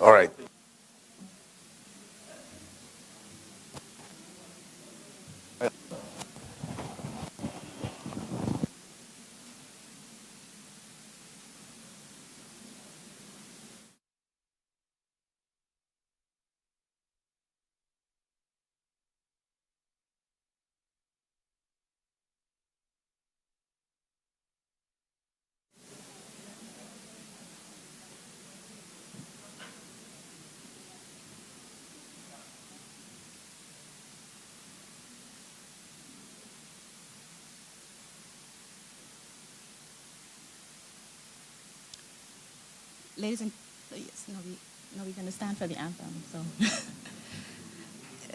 All right. Ladies and yes, no, we're going to stand for the anthem. So,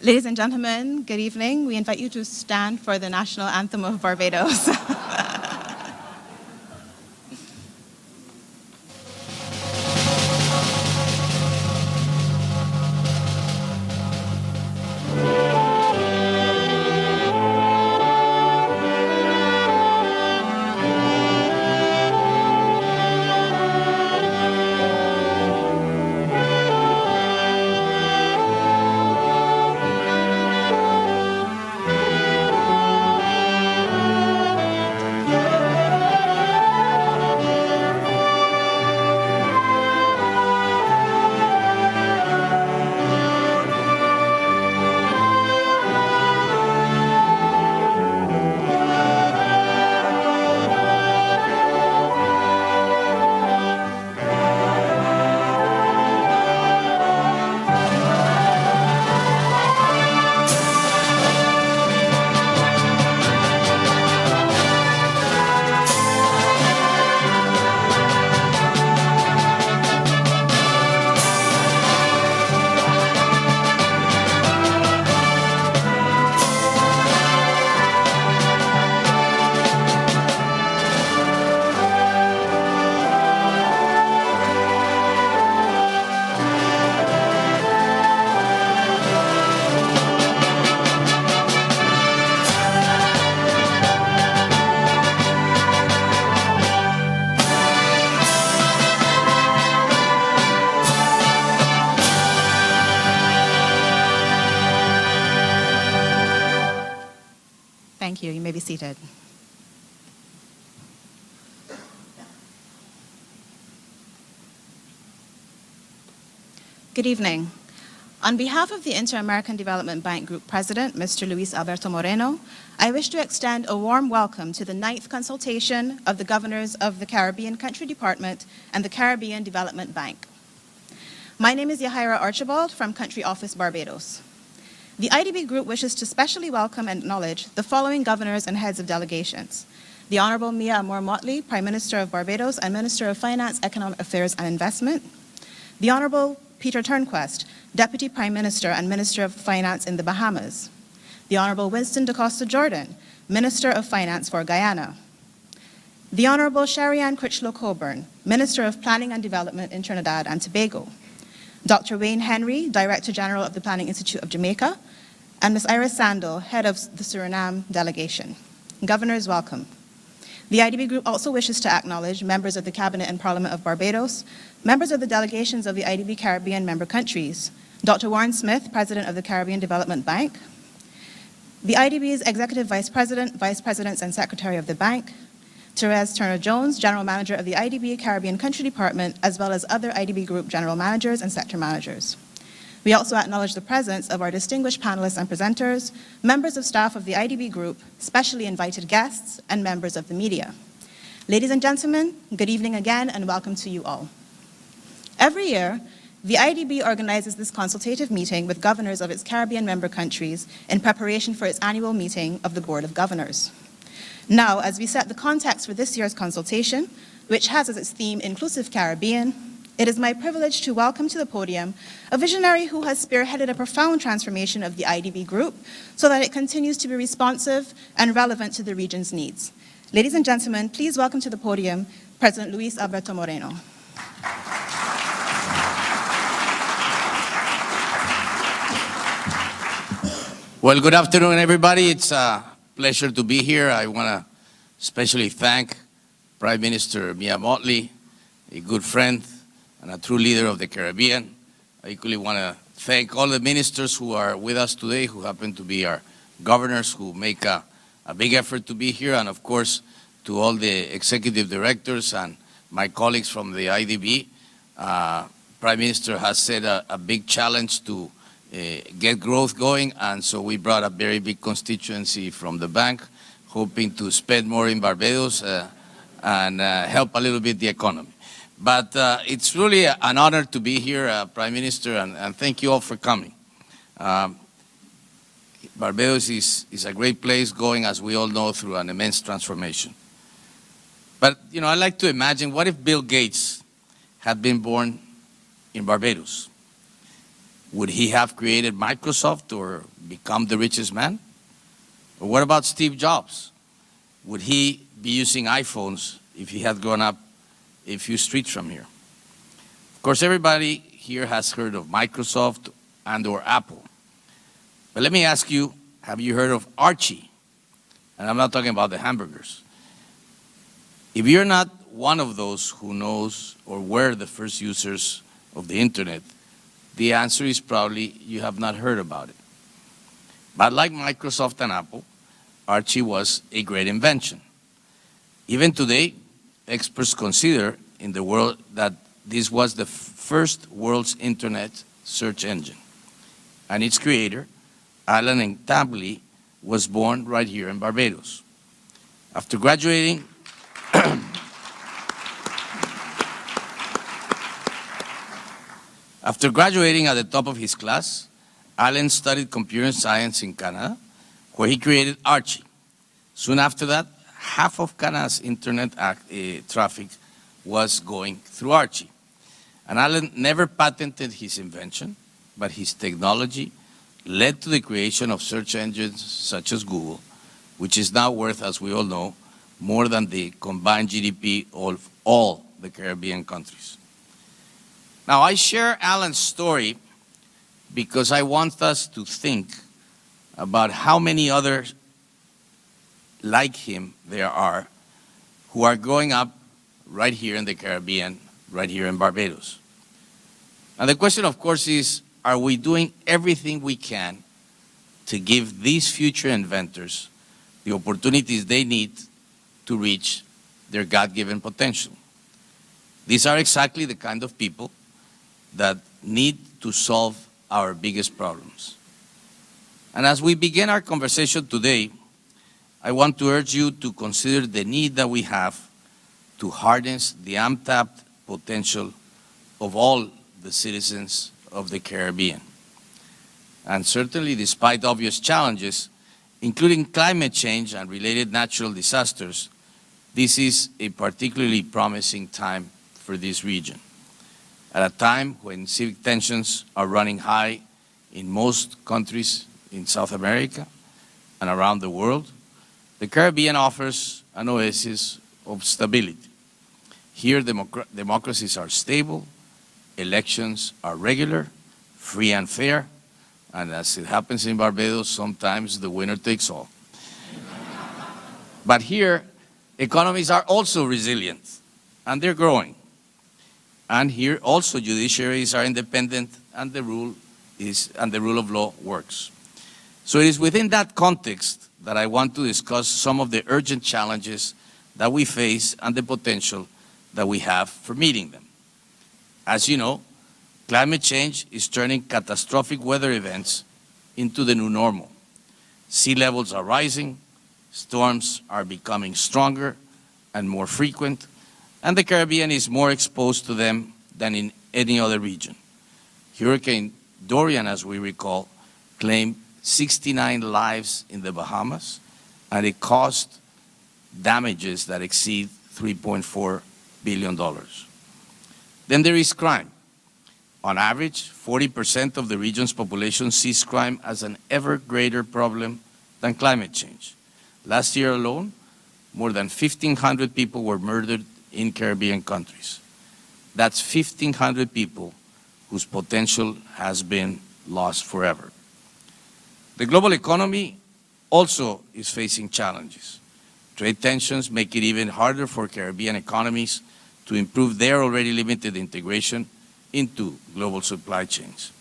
ladies and gentlemen, good evening. We invite you to stand for the national anthem of Barbados. Thank you. You may be seated. Good evening. On behalf of the Inter-American Development Bank Group President, Mr. Luis Alberto Moreno, I wish to extend a warm welcome to the 9th consultation of the Governors of the Caribbean Country Department and the Caribbean Development Bank. My name is Yahaira Archibald from Country Office Barbados. The IDB Group wishes to specially welcome and acknowledge the following governors and heads of delegations: the Honorable Mia Amor Motley, Prime Minister of Barbados and Minister of Finance, Economic Affairs and Investment; the Honorable Peter Turnquest, Deputy Prime Minister and Minister of Finance in the Bahamas; the Honorable Winston da Costa Jordan, Minister of Finance for Guyana; the Honorable Sharianne Critchlow Coburn, Minister of Planning and Development in Trinidad and Tobago; Dr. Wayne Henry, Director General of the Planning Institute of Jamaica; and Ms. Iris Sandel, Head of the Suriname Delegation. Governors, welcome. The IDB Group also wishes to acknowledge members of the Cabinet and Parliament of Barbados, members of the delegations of the IDB Caribbean member countries, Dr. Warren Smith, President of the Caribbean Development Bank, the IDB's Executive Vice President, Vice Presidents, and Secretary of the Bank, Therese Turner-Jones, General Manager of the IDB Caribbean Country Department, as well as other IDB Group General Managers and Sector Managers. We also acknowledge the presence of our distinguished panelists and presenters, members of staff of the IDB Group, specially invited guests, and members of the media. Ladies and gentlemen, good evening again and welcome to you all. Every year, the IDB organizes this consultative meeting with governors of its Caribbean member countries in preparation for its annual meeting of the Board of Governors. Now, as we set the context for this year's consultation, which has as its theme Inclusive Caribbean, it is my privilege to welcome to the podium a visionary who has spearheaded a profound transformation of the IDB Group so that it continues to be responsive and relevant to the region's needs. Ladies and gentlemen, please welcome to the podium President Luis Alberto Moreno. Well, good afternoon, everybody. It's a pleasure to be here. I want to especially thank Prime Minister Mia Motley, a good friend and a true leader of the Caribbean, I equally want to thank all the ministers who are with us today, who happen to be our governors, who make a big effort to be here, and of course, to all the executive directors and my colleagues from the IDB. Prime Minister has set a big challenge to get growth going, and so we brought a very big constituency from the bank, hoping to spend more in Barbados and help a little bit the economy. But it's really an honor to be here, Prime Minister, and thank you all for coming. Barbados is a great place going, as we all know, through an immense transformation. But, you know, I like to imagine, what if Bill Gates had been born in Barbados? Would he have created Microsoft or become the richest man? Or what about Steve Jobs? Would he be using iPhones if he had grown up a few streets from here? Of course, everybody here has heard of Microsoft and or Apple. But let me ask you, have you heard of Archie? And I'm not talking about the hamburgers. If you're not one of those who knows or were the first users of the internet, the answer is probably you have not heard about it. But like Microsoft and Apple, Archie was a great invention. Even today, experts consider in the world that this was the first world's internet search engine. And its creator, Alan Entabli, was born right here in Barbados. After graduating After graduating at the top of his class, Alan studied computer science in Canada, where he created Archie. Soon after that, half of Canada's internet traffic was going through Archie. And Alan never patented his invention, but his technology led to the creation of search engines such as Google, which is now worth, as we all know, more than the combined GDP of all the Caribbean countries. Now, I share Alan's story because I want us to think about how many others like him there are who are growing up right here in the Caribbean, right here in Barbados. And the question, of course, is, are we doing everything we can to give these future inventors the opportunities they need to reach their God-given potential? These are exactly the kind of people that need to solve our biggest problems. And as we begin our conversation today, I want to urge you to consider the need that we have to harness the untapped potential of all the citizens of the Caribbean. And certainly, despite obvious challenges, including climate change and related natural disasters, this is a particularly promising time for this region. At a time when civic tensions are running high in most countries in South America and around the world, the Caribbean offers an oasis of stability. Here, democracies are stable, elections are regular, free and fair, and as it happens in Barbados, sometimes the winner takes all. But here, economies are also resilient, and they're growing. And here also judiciaries are independent, and the rule of law works. So it is within that context that I want to discuss some of the urgent challenges that we face and the potential that we have for meeting them. As you know, climate change is turning catastrophic weather events into the new normal. Sea levels are rising, storms are becoming stronger and more frequent, and the Caribbean is more exposed to them than in any other region. Hurricane Dorian, as we recall, claimed 69 lives in the Bahamas, and it caused damages that exceed $3.4 billion. Then there is crime. On average, 40% of the region's population sees crime as an ever greater problem than climate change. Last year alone, more than 1,500 people were murdered in Caribbean countries. That's 1,500 people whose potential has been lost forever. The global economy also is facing challenges. Trade tensions make it even harder for Caribbean economies to improve their already limited integration into global supply chains.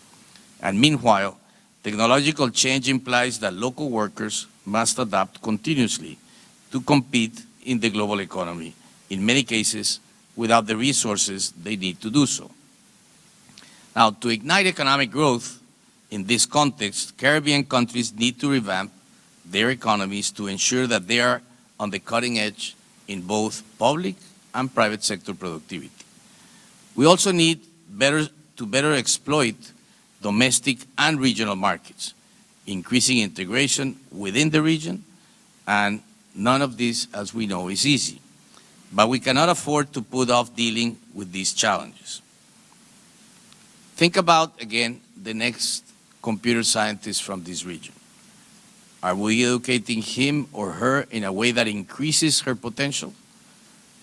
And meanwhile, technological change implies that local workers must adapt continuously to compete in the global economy, in many cases without the resources they need to do so. Now, to ignite economic growth in this context, Caribbean countries need to revamp their economies to ensure that they are on the cutting edge in both public and private sector productivity. We also need to better exploit domestic and regional markets, increasing integration within the region, and none of this, as we know, is easy. But we cannot afford to put off dealing with these challenges. Think about, again, the next computer scientist from this region. Are we educating him or her in a way that increases her potential?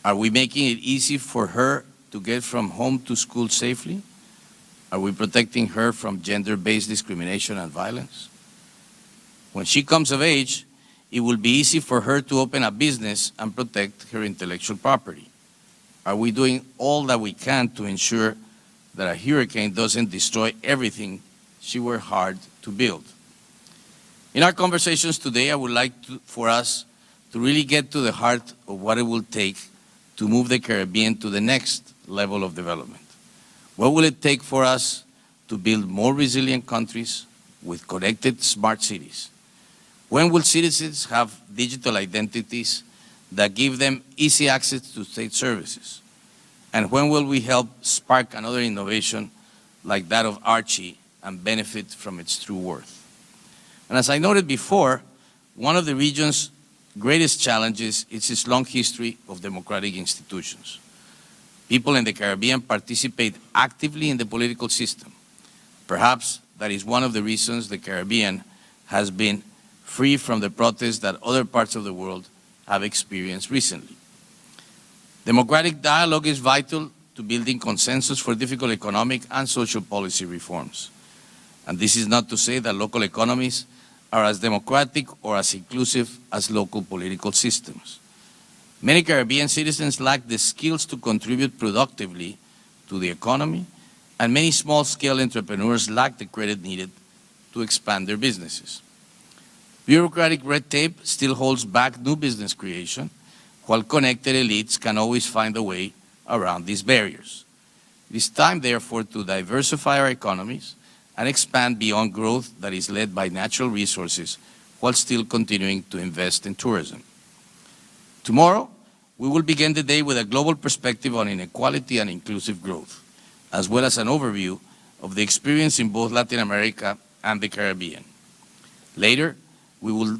Are we making it easy for her to get from home to school safely? Are we protecting her from gender-based discrimination and violence? When she comes of age, it will be easy for her to open a business and protect her intellectual property. Are we doing all that we can to ensure that a hurricane doesn't destroy everything she worked hard to build? In our conversations today, I would like for us to really get to the heart of what it will take to move the Caribbean to the next level of development. What will it take for us to build more resilient countries with connected smart cities? When will citizens have digital identities that give them easy access to state services? And when will we help spark another innovation like that of Archie and benefit from its true worth? And as I noted before, one of the region's greatest challenges is its long history of democratic institutions. People in the Caribbean participate actively in the political system. Perhaps that is one of the reasons the Caribbean has been free from the protests that other parts of the world have experienced recently. Democratic dialogue is vital to building consensus for difficult economic and social policy reforms. And this is not to say that local economies are as democratic or as inclusive as local political systems. Many Caribbean citizens lack the skills to contribute productively to the economy, and many small-scale entrepreneurs lack the credit needed to expand their businesses. Bureaucratic red tape still holds back new business creation, while connected elites can always find a way around these barriers. It is time, therefore, to diversify our economies and expand beyond growth that is led by natural resources while still continuing to invest in tourism. Tomorrow, we will begin the day with a global perspective on inequality and inclusive growth, as well as an overview of the experience in both Latin America and the Caribbean. Later, we will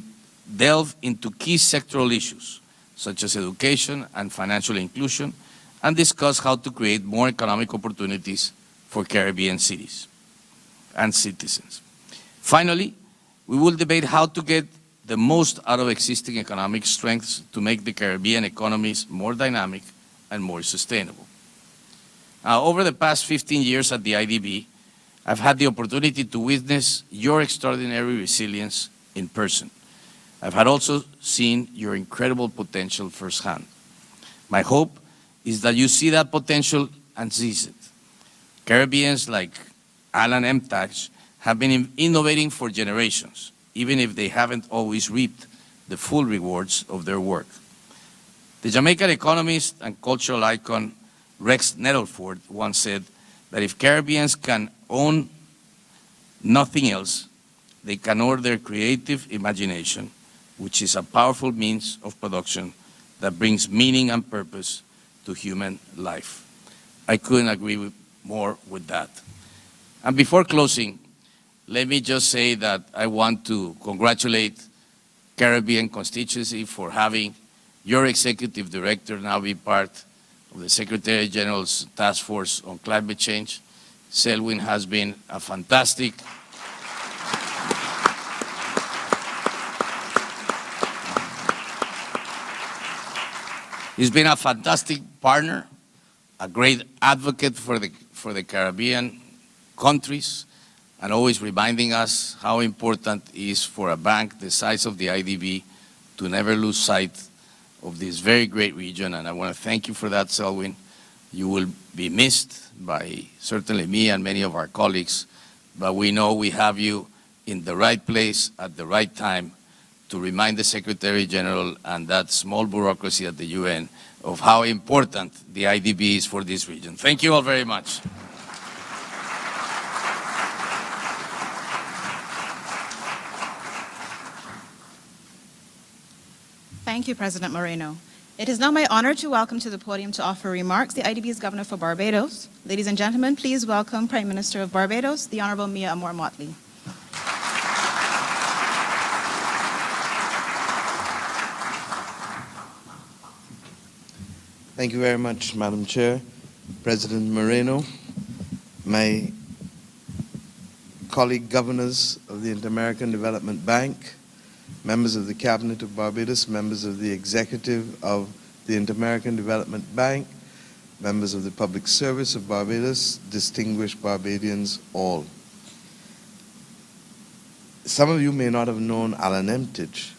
delve into key sectoral issues, such as education and financial inclusion, and discuss how to create more economic opportunities for Caribbean cities and citizens. Finally, we will debate how to get the most out of existing economic strengths to make the Caribbean economies more dynamic and more sustainable. Now, over the past 15 years at the IDB, I've had the opportunity to witness your extraordinary resilience in person. I've had also seen your incredible potential firsthand. My hope is that you see that potential and seize it. Caribbeans like Alan Emtach have been innovating for generations, even if they haven't always reaped the full rewards of their work. The Jamaican economist and cultural icon Rex Nettleford once said that if Caribbeans can own nothing else, they can own their creative imagination, which is a powerful means of production that brings meaning and purpose to human life. I couldn't agree more with that. And before closing, let me just say that I want to congratulate Caribbean constituency for having your executive director now be part of the Secretary General's Task Force on Climate Change. Selwyn has been a fantastic He's been a fantastic partner, a great advocate for the Caribbean countries, and always reminding us how important it is for a bank the size of the IDB to never lose sight of this very great region. And I want to thank you for that, Selwyn. You will be missed by certainly me and many of our colleagues, but we know we have you in the right place at the right time to remind the Secretary General and that small bureaucracy at the UN of how important the IDB is for this region. Thank you all very much. Thank you, President Moreno. It is now my honor to welcome to the podium to offer remarks the IDB's Governor for Barbados. Ladies and gentlemen, please welcome Prime Minister of Barbados, the Honorable Mia Amor-Motley. Thank you very much, Madam Chair, President Moreno, my colleague governors of the Inter-American Development Bank, members of the Cabinet of Barbados, members of the executive of the Inter-American Development Bank, members of the Public Service of Barbados, distinguished Barbadians all. Some of you may not have known Alan Emtage,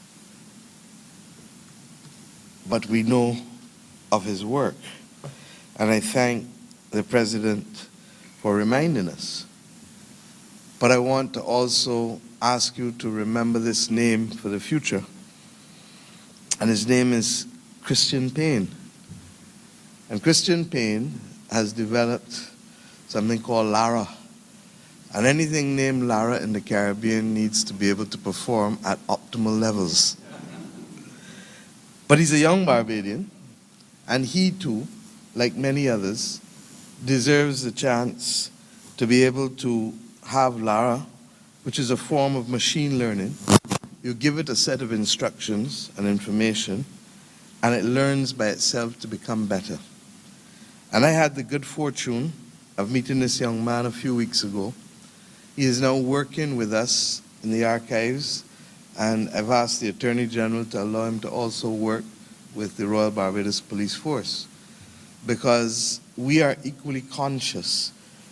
but we know of his work. And I thank the President for reminding us. But I want to also ask you to remember this name for the future. And his name is Christian Payne. And Christian Payne has developed something called LARA. And anything named LARA in the Caribbean needs to be able to perform at optimal levels. But he's a young Barbadian, and he too, like many others, deserves the chance to be able to have LARA, which is a form of machine learning. You give it a set of instructions and information, and it learns by itself to become better. And I had the good fortune of meeting this young man a few weeks ago. He is now working with us in the archives, and I've asked the Attorney General to allow him to also work with the Royal Barbados Police Force, because we are equally conscious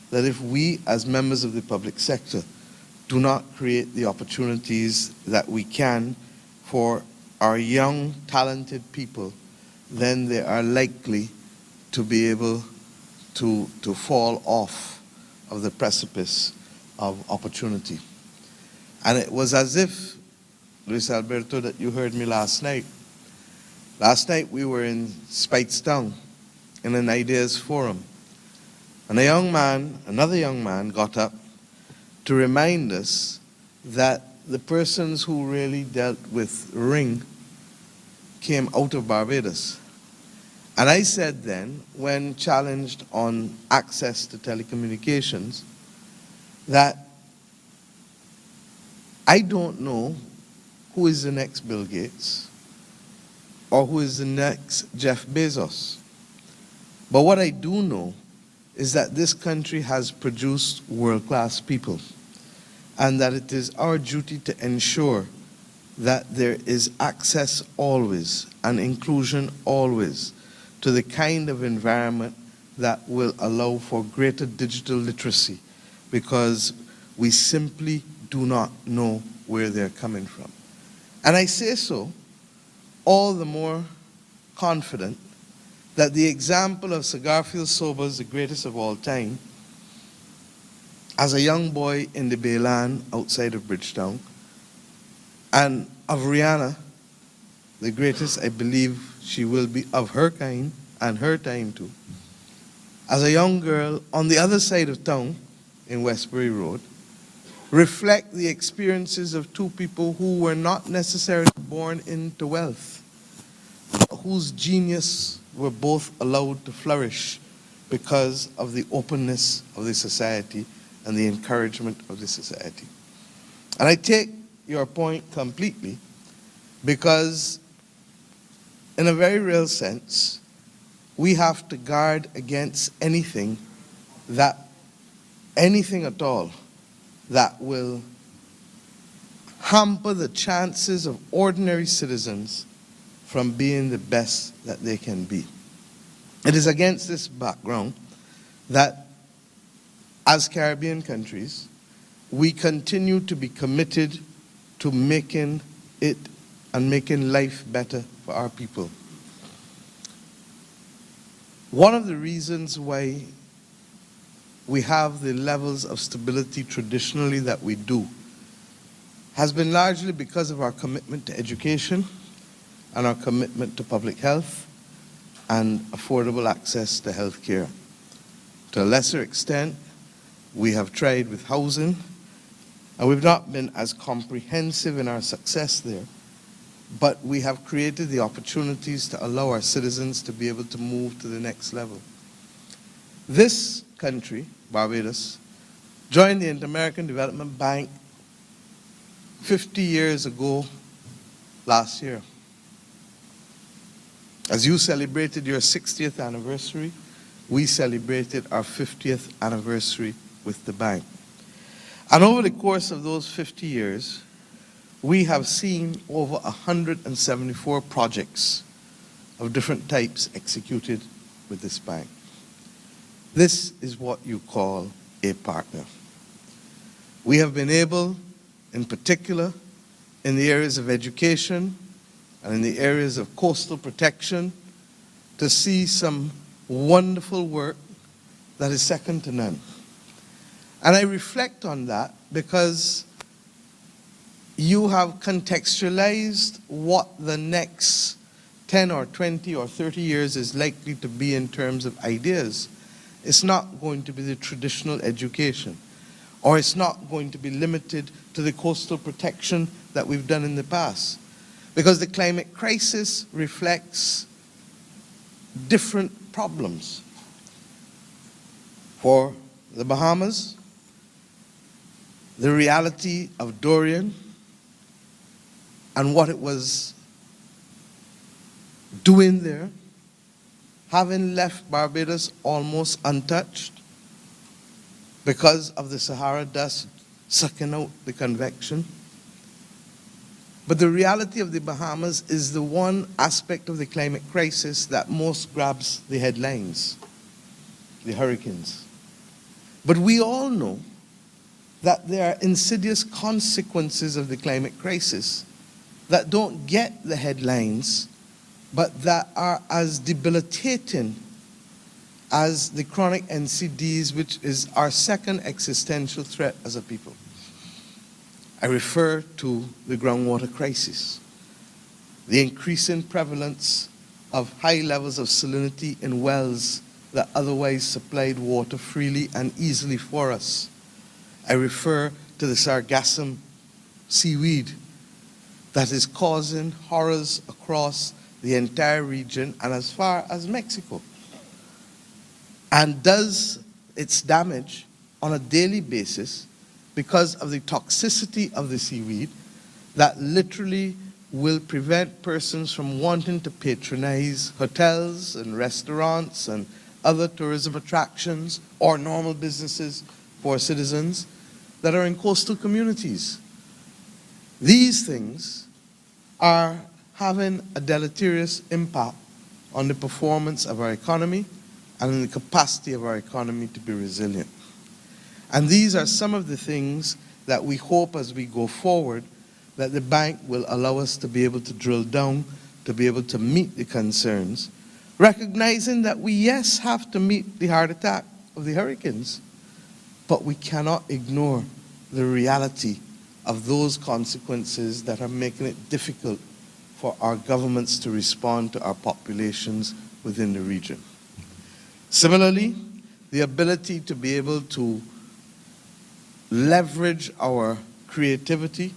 that if we as members of the public sector do not create the opportunities that we can for our young, talented people, then they are likely to be able to fall off of the precipice of opportunity. And it was as if, Luis Alberto, that you heard me last night. Last night we were in Speightstown in an ideas forum. And another young man got up to remind us that the persons who really dealt with Ring came out of Barbados. And I said then, when challenged on access to telecommunications, that I don't know who is the next Bill Gates or who is the next Jeff Bezos. But what I do know is that this country has produced world-class people, and that it is our duty to ensure that there is access always and inclusion always to the kind of environment that will allow for greater digital literacy, because we simply do not know where they're coming from. And I say so all the more confident that the example of Sir Garfield Sobers, the greatest of all time, as a young boy in the Bayland outside of Bridgetown, and of Rihanna, the greatest, I believe she will be of her kind and her time too, as a young girl on the other side of town in Westbury Road, reflect the experiences of two people who were not necessarily born into wealth, but whose genius were both allowed to flourish because of the openness of the society and the encouragement of the society. And I take your point completely, because in a very real sense, we have to guard against anything at all that will hamper the chances of ordinary citizens from being the best that they can be. It is against this background that as Caribbean countries, we continue to be committed to making it and making life better for our people. One of the reasons why we have the levels of stability traditionally that we do has been largely because of our commitment to education and our commitment to public health and affordable access to health care. To a lesser extent, we have tried with housing, and we've not been as comprehensive in our success there, but we have created the opportunities to allow our citizens to be able to move to the next level. This country, Barbados, joined the Inter-American Development Bank 50 years ago last year. As you celebrated your 60th anniversary, we celebrated our 50th anniversary with the bank. And over the course of those 50 years, we have seen over 174 projects of different types executed with this bank. This is what you call a partner. We have been able, in particular, in the areas of education and in the areas of coastal protection, to see some wonderful work that is second to none. And I reflect on that because you have contextualized what the next 10 or 20 or 30 years is likely to be in terms of ideas. It's not going to be the traditional education, or it's not going to be limited to the coastal protection that we've done in the past. Because the climate crisis reflects different problems. For the Bahamas, the reality of Dorian and what it was doing there, having left Barbados almost untouched because of the Sahara dust sucking out the convection. But the reality of the Bahamas is the one aspect of the climate crisis that most grabs the headlines, the hurricanes. But we all know that there are insidious consequences of the climate crisis that don't get the headlines, but that are as debilitating as the chronic NCDs, which is our second existential threat as a people. I refer to the groundwater crisis, the increasing prevalence of high levels of salinity in wells that otherwise supplied water freely and easily for us. I refer to the sargassum seaweed that is causing horrors across the entire region and as far as Mexico, and does its damage on a daily basis because of the toxicity of the seaweed that literally will prevent persons from wanting to patronize hotels and restaurants and other tourism attractions or normal businesses for citizens that are in coastal communities. These things are having a deleterious impact on the performance of our economy and on the capacity of our economy to be resilient. And these are some of the things that we hope as we go forward that the bank will allow us to be able to drill down, to be able to meet the concerns, recognizing that we, yes, have to meet the heart attack of the hurricanes, but we cannot ignore the reality of those consequences that are making it difficult for our governments to respond to our populations within the region. Similarly, the ability to be able to leverage our creativity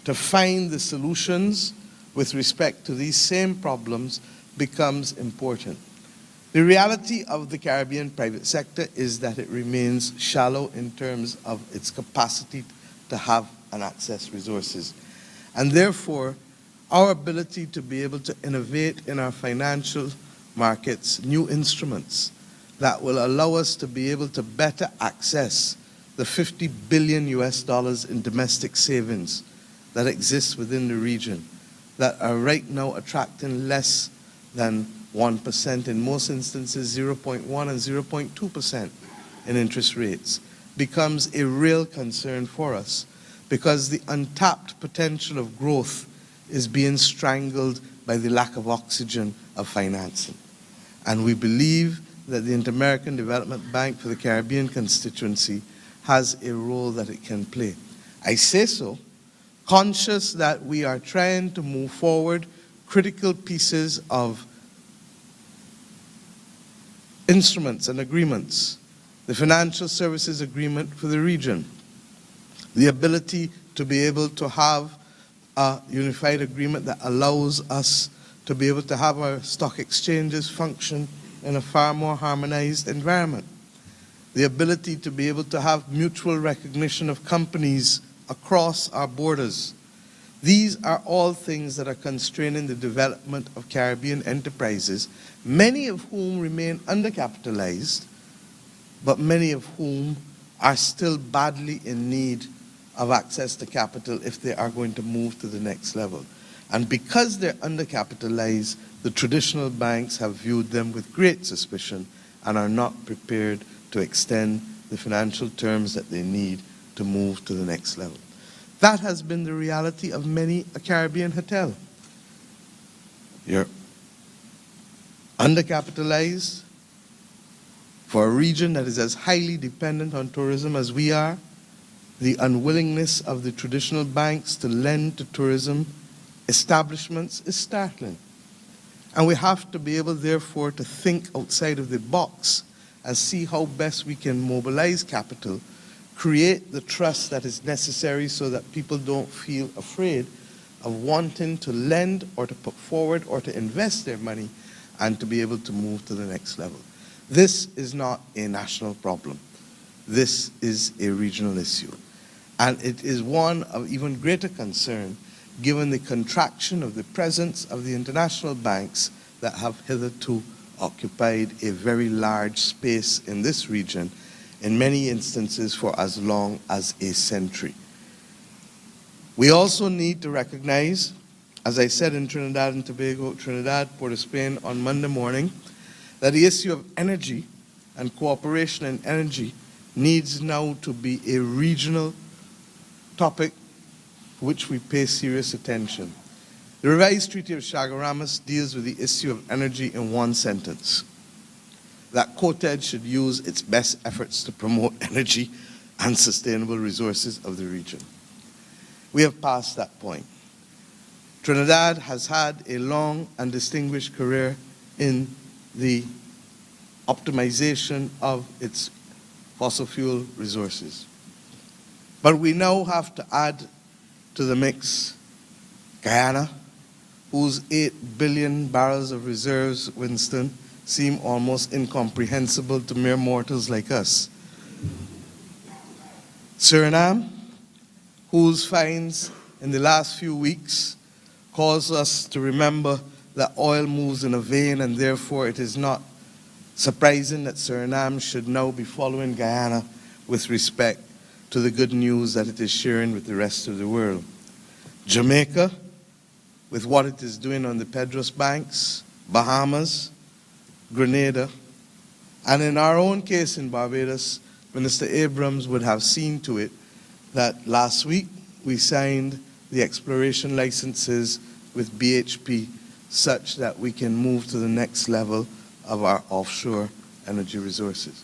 to find the solutions with respect to these same problems becomes important. The reality of the Caribbean private sector is that it remains shallow in terms of its capacity to have and access resources. And therefore, our ability to be able to innovate in our financial markets, new instruments that will allow us to be able to better access the $50 billion in domestic savings that exists within the region, that are right now attracting less than 1%, in most instances 0.1 and 0.2% in interest rates, becomes a real concern for us, because the untapped potential of growth is being strangled by the lack of oxygen of financing. And we believe that the Inter-American Development Bank for the Caribbean constituency has a role that it can play. I say so conscious that we are trying to move forward critical pieces of instruments and agreements. The financial services agreement for the region, the ability to be able to have a unified agreement that allows us to be able to have our stock exchanges function in a far more harmonized environment, the ability to be able to have mutual recognition of companies across our borders. These are all things that are constraining the development of Caribbean enterprises, many of whom remain undercapitalized, but many of whom are still badly in need of access to capital if they are going to move to the next level. And because they're undercapitalized, the traditional banks have viewed them with great suspicion and are not prepared to extend the financial terms that they need to move to the next level. That has been the reality of many a Caribbean hotel. You're undercapitalized for a region that is as highly dependent on tourism as we are. The unwillingness of the traditional banks to lend to tourism establishments is startling. And we have to be able, therefore, to think outside of the box and see how best we can mobilize capital, create the trust that is necessary so that people don't feel afraid of wanting to lend or to put forward or to invest their money and to be able to move to the next level. This is not a national problem. This is a regional issue. And it is one of even greater concern given the contraction of the presence of the international banks that have hitherto occupied a very large space in this region, in many instances for as long as a century. We also need to recognize, as I said in Trinidad and Tobago, Trinidad, Port of Spain on Monday morning, that the issue of energy and cooperation in energy needs now to be a regional topic which we pay serious attention. The revised Treaty of Chaguaramas deals with the issue of energy in one sentence: that COTED should use its best efforts to promote energy and sustainable resources of the region. We have passed that point. Trinidad has had a long and distinguished career in the optimization of its fossil fuel resources. But we now have to add to the mix Guyana, whose 8 billion barrels of reserves, Winston, seem almost incomprehensible to mere mortals like us. Suriname, whose finds in the last few weeks cause us to remember that oil moves in a vein, and therefore it is not surprising that Suriname should now be following Guyana with respect to the good news that it is sharing with the rest of the world. Jamaica, with what it is doing on the Pedros Banks, Bahamas, Grenada, and in our own case in Barbados, Minister Abrams would have seen to it that last week we signed the exploration licenses with BHP such that we can move to the next level of our offshore energy resources.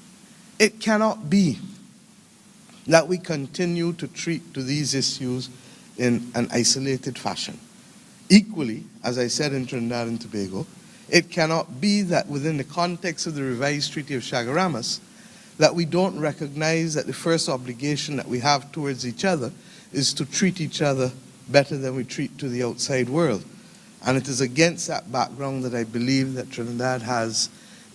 It cannot be that we continue to treat to these issues in an isolated fashion. Equally, as I said in Trinidad and Tobago, it cannot be that within the context of the revised Treaty of Chaguaramas, that we don't recognize that the first obligation that we have towards each other is to treat each other better than we treat to the outside world. And it is against that background that I believe that Trinidad has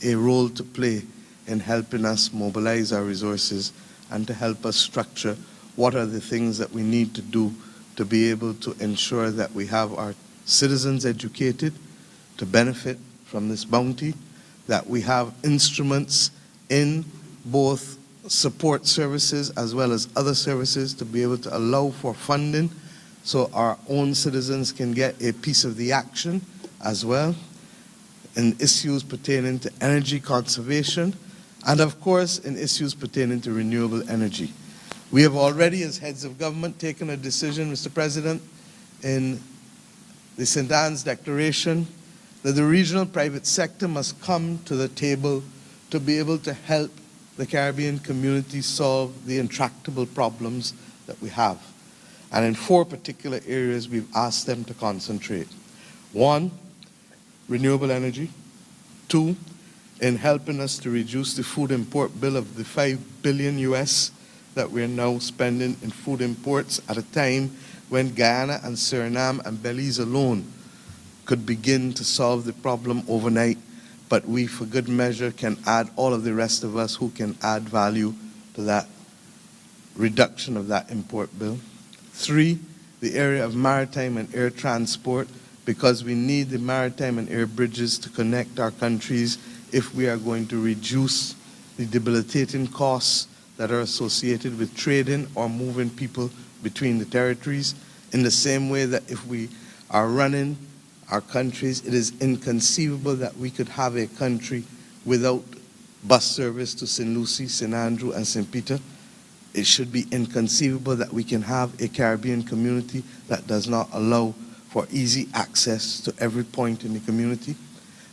a role to play in helping us mobilize our resources and to help us structure what are the things that we need to do to be able to ensure that we have our citizens educated to benefit from this bounty, that we have instruments in both support services as well as other services to be able to allow for funding so our own citizens can get a piece of the action as well, in issues pertaining to energy conservation, and of course in issues pertaining to renewable energy. We have already, as heads of government, taken a decision, Mr. President, in the St. Anne's Declaration, that the regional private sector must come to the table to be able to help the Caribbean community solve the intractable problems that we have. And in 4 particular areas, we've asked them to concentrate. 1, renewable energy. 2, in helping us to reduce the food import bill of the $5 billion US that we're now spending in food imports at a time when Guyana and Suriname and Belize alone could begin to solve the problem overnight, but we, for good measure, can add all of the rest of us who can add value to that reduction of that import bill. 3, the area of maritime and air transport, because we need the maritime and air bridges to connect our countries if we are going to reduce the debilitating costs that are associated with trading or moving people between the territories. In the same way that if we are running our countries, it is inconceivable that we could have a country without bus service to St. Lucie, St. Andrew, and St. Peter. It should be inconceivable that we can have a Caribbean community that does not allow for easy access to every point in the community.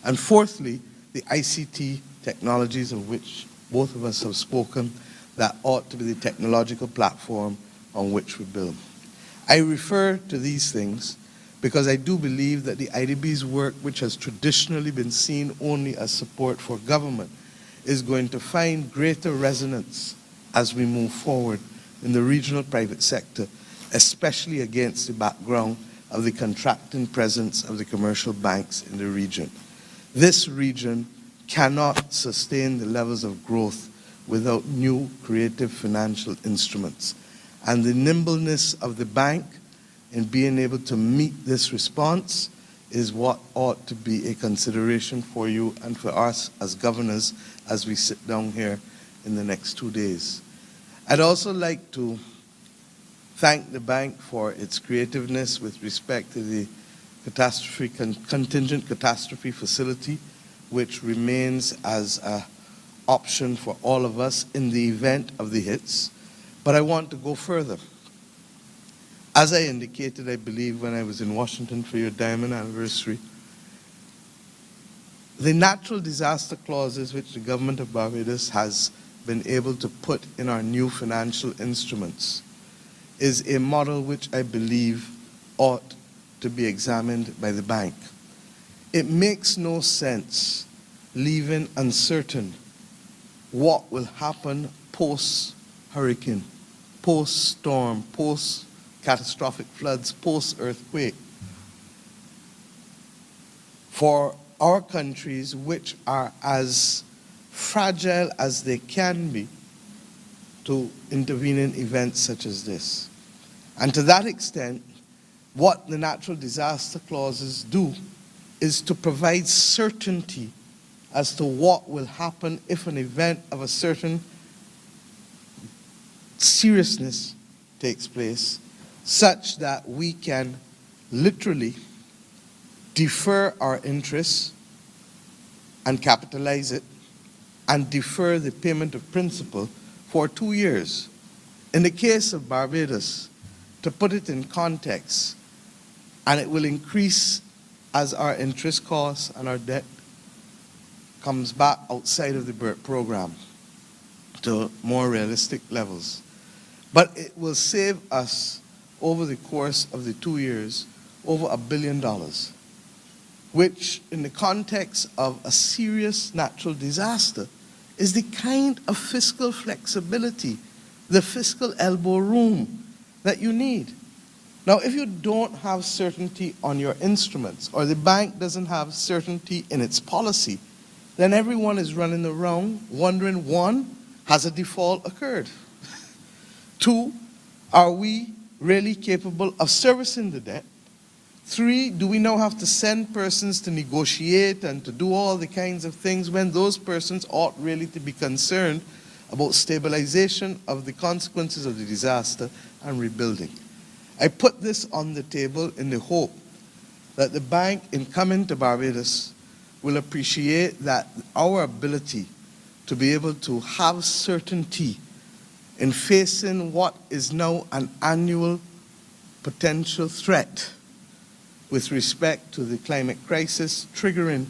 And fourthly, the ICT technologies of which both of us have spoken, that ought to be the technological platform on which we build. I refer to these things because I do believe that the IDB's work, which has traditionally been seen only as support for government, is going to find greater resonance as we move forward in the regional private sector, especially against the background of the contracting presence of the commercial banks in the region. This region cannot sustain the levels of growth without new creative financial instruments. And the nimbleness of the bank in being able to meet this response is what ought to be a consideration for you and for us as governors as we sit down here in the next 2 days. I'd also like to thank the bank for its creativeness with respect to the contingent catastrophe facility, which remains as an option for all of us in the event of the hits. But I want to go further. As I indicated, I believe, when I was in Washington for your diamond anniversary, the natural disaster clauses which the government of Barbados has been able to put in our new financial instruments is a model which I believe ought to be examined by the bank. It makes no sense leaving uncertain what will happen post-hurricane, post-storm, post-catastrophic floods, post-earthquake. For our countries, which are as fragile as they can be to intervening events such as this. And to that extent, what the natural disaster clauses do is to provide certainty as to what will happen if an event of a certain seriousness takes place, such that we can literally defer our interests and capitalize it, and defer the payment of principal for 2 years. In the case of Barbados, to put it in context, and it will increase as our interest costs and our debt comes back outside of the BERT program to more realistic levels. But it will save us over the course of the 2 years over $1 billion, which in the context of a serious natural disaster is the kind of fiscal flexibility, the fiscal elbow room that you need. Now, if you don't have certainty on your instruments, or the bank doesn't have certainty in its policy, then everyone is running around wondering, 1, has a default occurred? 2, are we really capable of servicing the debt? 3, do we now have to send persons to negotiate and to do all the kinds of things when those persons ought really to be concerned about stabilization of the consequences of the disaster and rebuilding? I put this on the table in the hope that the bank, in coming to Barbados, will appreciate that our ability to be able to have certainty in facing what is now an annual potential threat with respect to the climate crisis triggering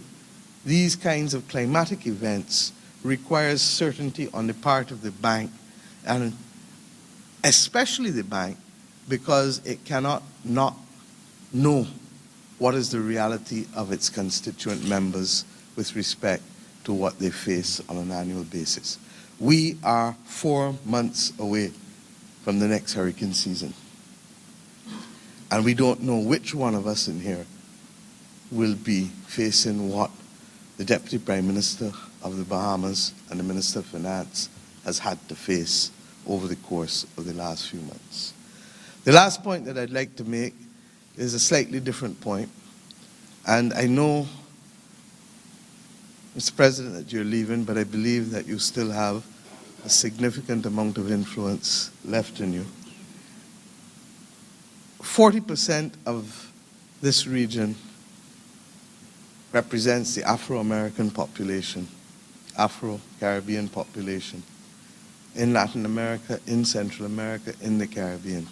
these kinds of climatic events requires certainty on the part of the bank, and especially the bank, because it cannot not know what is the reality of its constituent members with respect to what they face on an annual basis. We are 4 months away from the next hurricane season. And we don't know which one of us in here will be facing what the Deputy Prime Minister of the Bahamas and the Minister of Finance has had to face over the course of the last few months. The last point that I'd like to make is a slightly different point. And I know, Mr. President, that you're leaving, but I believe that you still have a significant amount of influence left in you. 40% of this region represents the Afro-American population, Afro-Caribbean population, in Latin America, in Central America, in the Caribbean.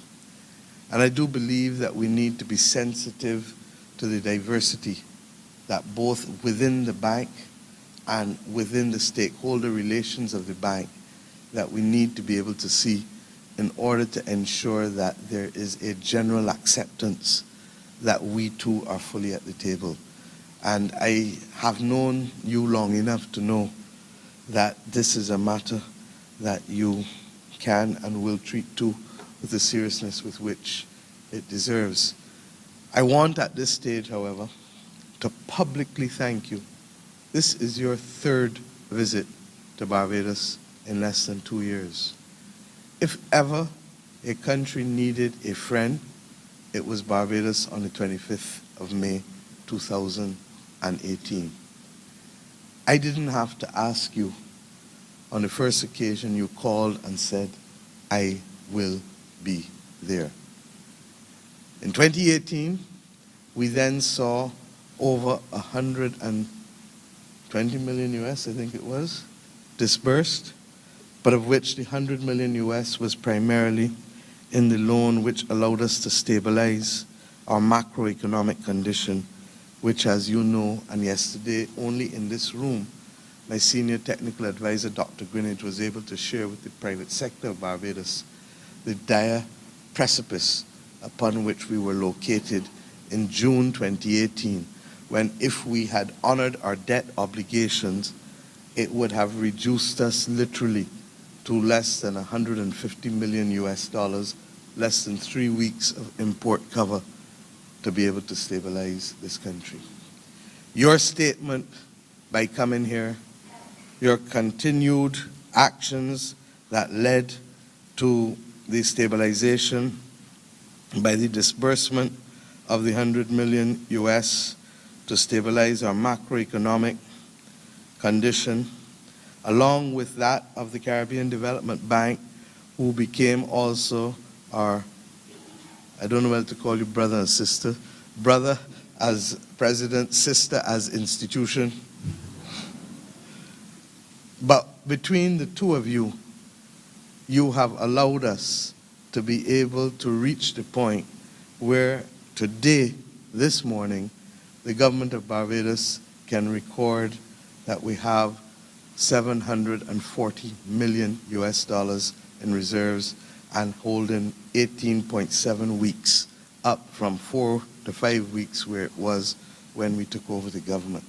And I do believe that we need to be sensitive to the diversity that both within the bank and within the stakeholder relations of the bank that we need to be able to see in order to ensure that there is a general acceptance that we too are fully at the table. And I have known you long enough to know that this is a matter that you can and will treat to with the seriousness with which it deserves. I want at this stage, however, to publicly thank you. This is your third visit to Barbados in less than 2 years. If ever a country needed a friend, it was Barbados on the 25th of May, 2018. I didn't have to ask you. On the first occasion, you called and said, I will be there. In 2018, we then saw over 120 million US, I think it was, disbursed, but of which the 100 million US was primarily in the loan which allowed us to stabilize our macroeconomic condition, which, as you know, and yesterday only in this room, my senior technical advisor, Dr. Greenidge, was able to share with the private sector of Barbados the dire precipice upon which we were located in June 2018, when if we had honored our debt obligations, it would have reduced us literally to less than 150 million US dollars, less than 3 weeks of import cover to be able to stabilize this country. Your statement by coming here, your continued actions that led to the stabilization by the disbursement of the 100 million US to stabilize our macroeconomic condition, along with that of the Caribbean Development Bank, who became also our, I don't know whether to call you brother or sister, brother as president, sister as institution. But between the two of you, you have allowed us to be able to reach the point where today, this morning, the government of Barbados can record that we have 740 million US dollars in reserves and holding 18.7 weeks, up from 4 to 5 weeks where it was when we took over the government.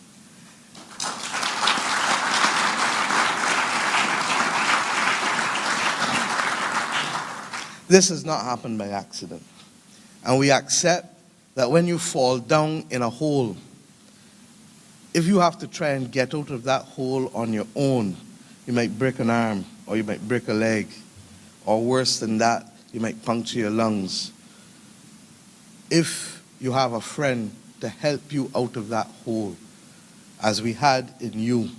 This has not happened by accident. And we accept that when you fall down in a hole, if you have to try and get out of that hole on your own, you might break an arm, or you might break a leg, or worse than that, you might puncture your lungs. If you have a friend to help you out of that hole, as we had in you,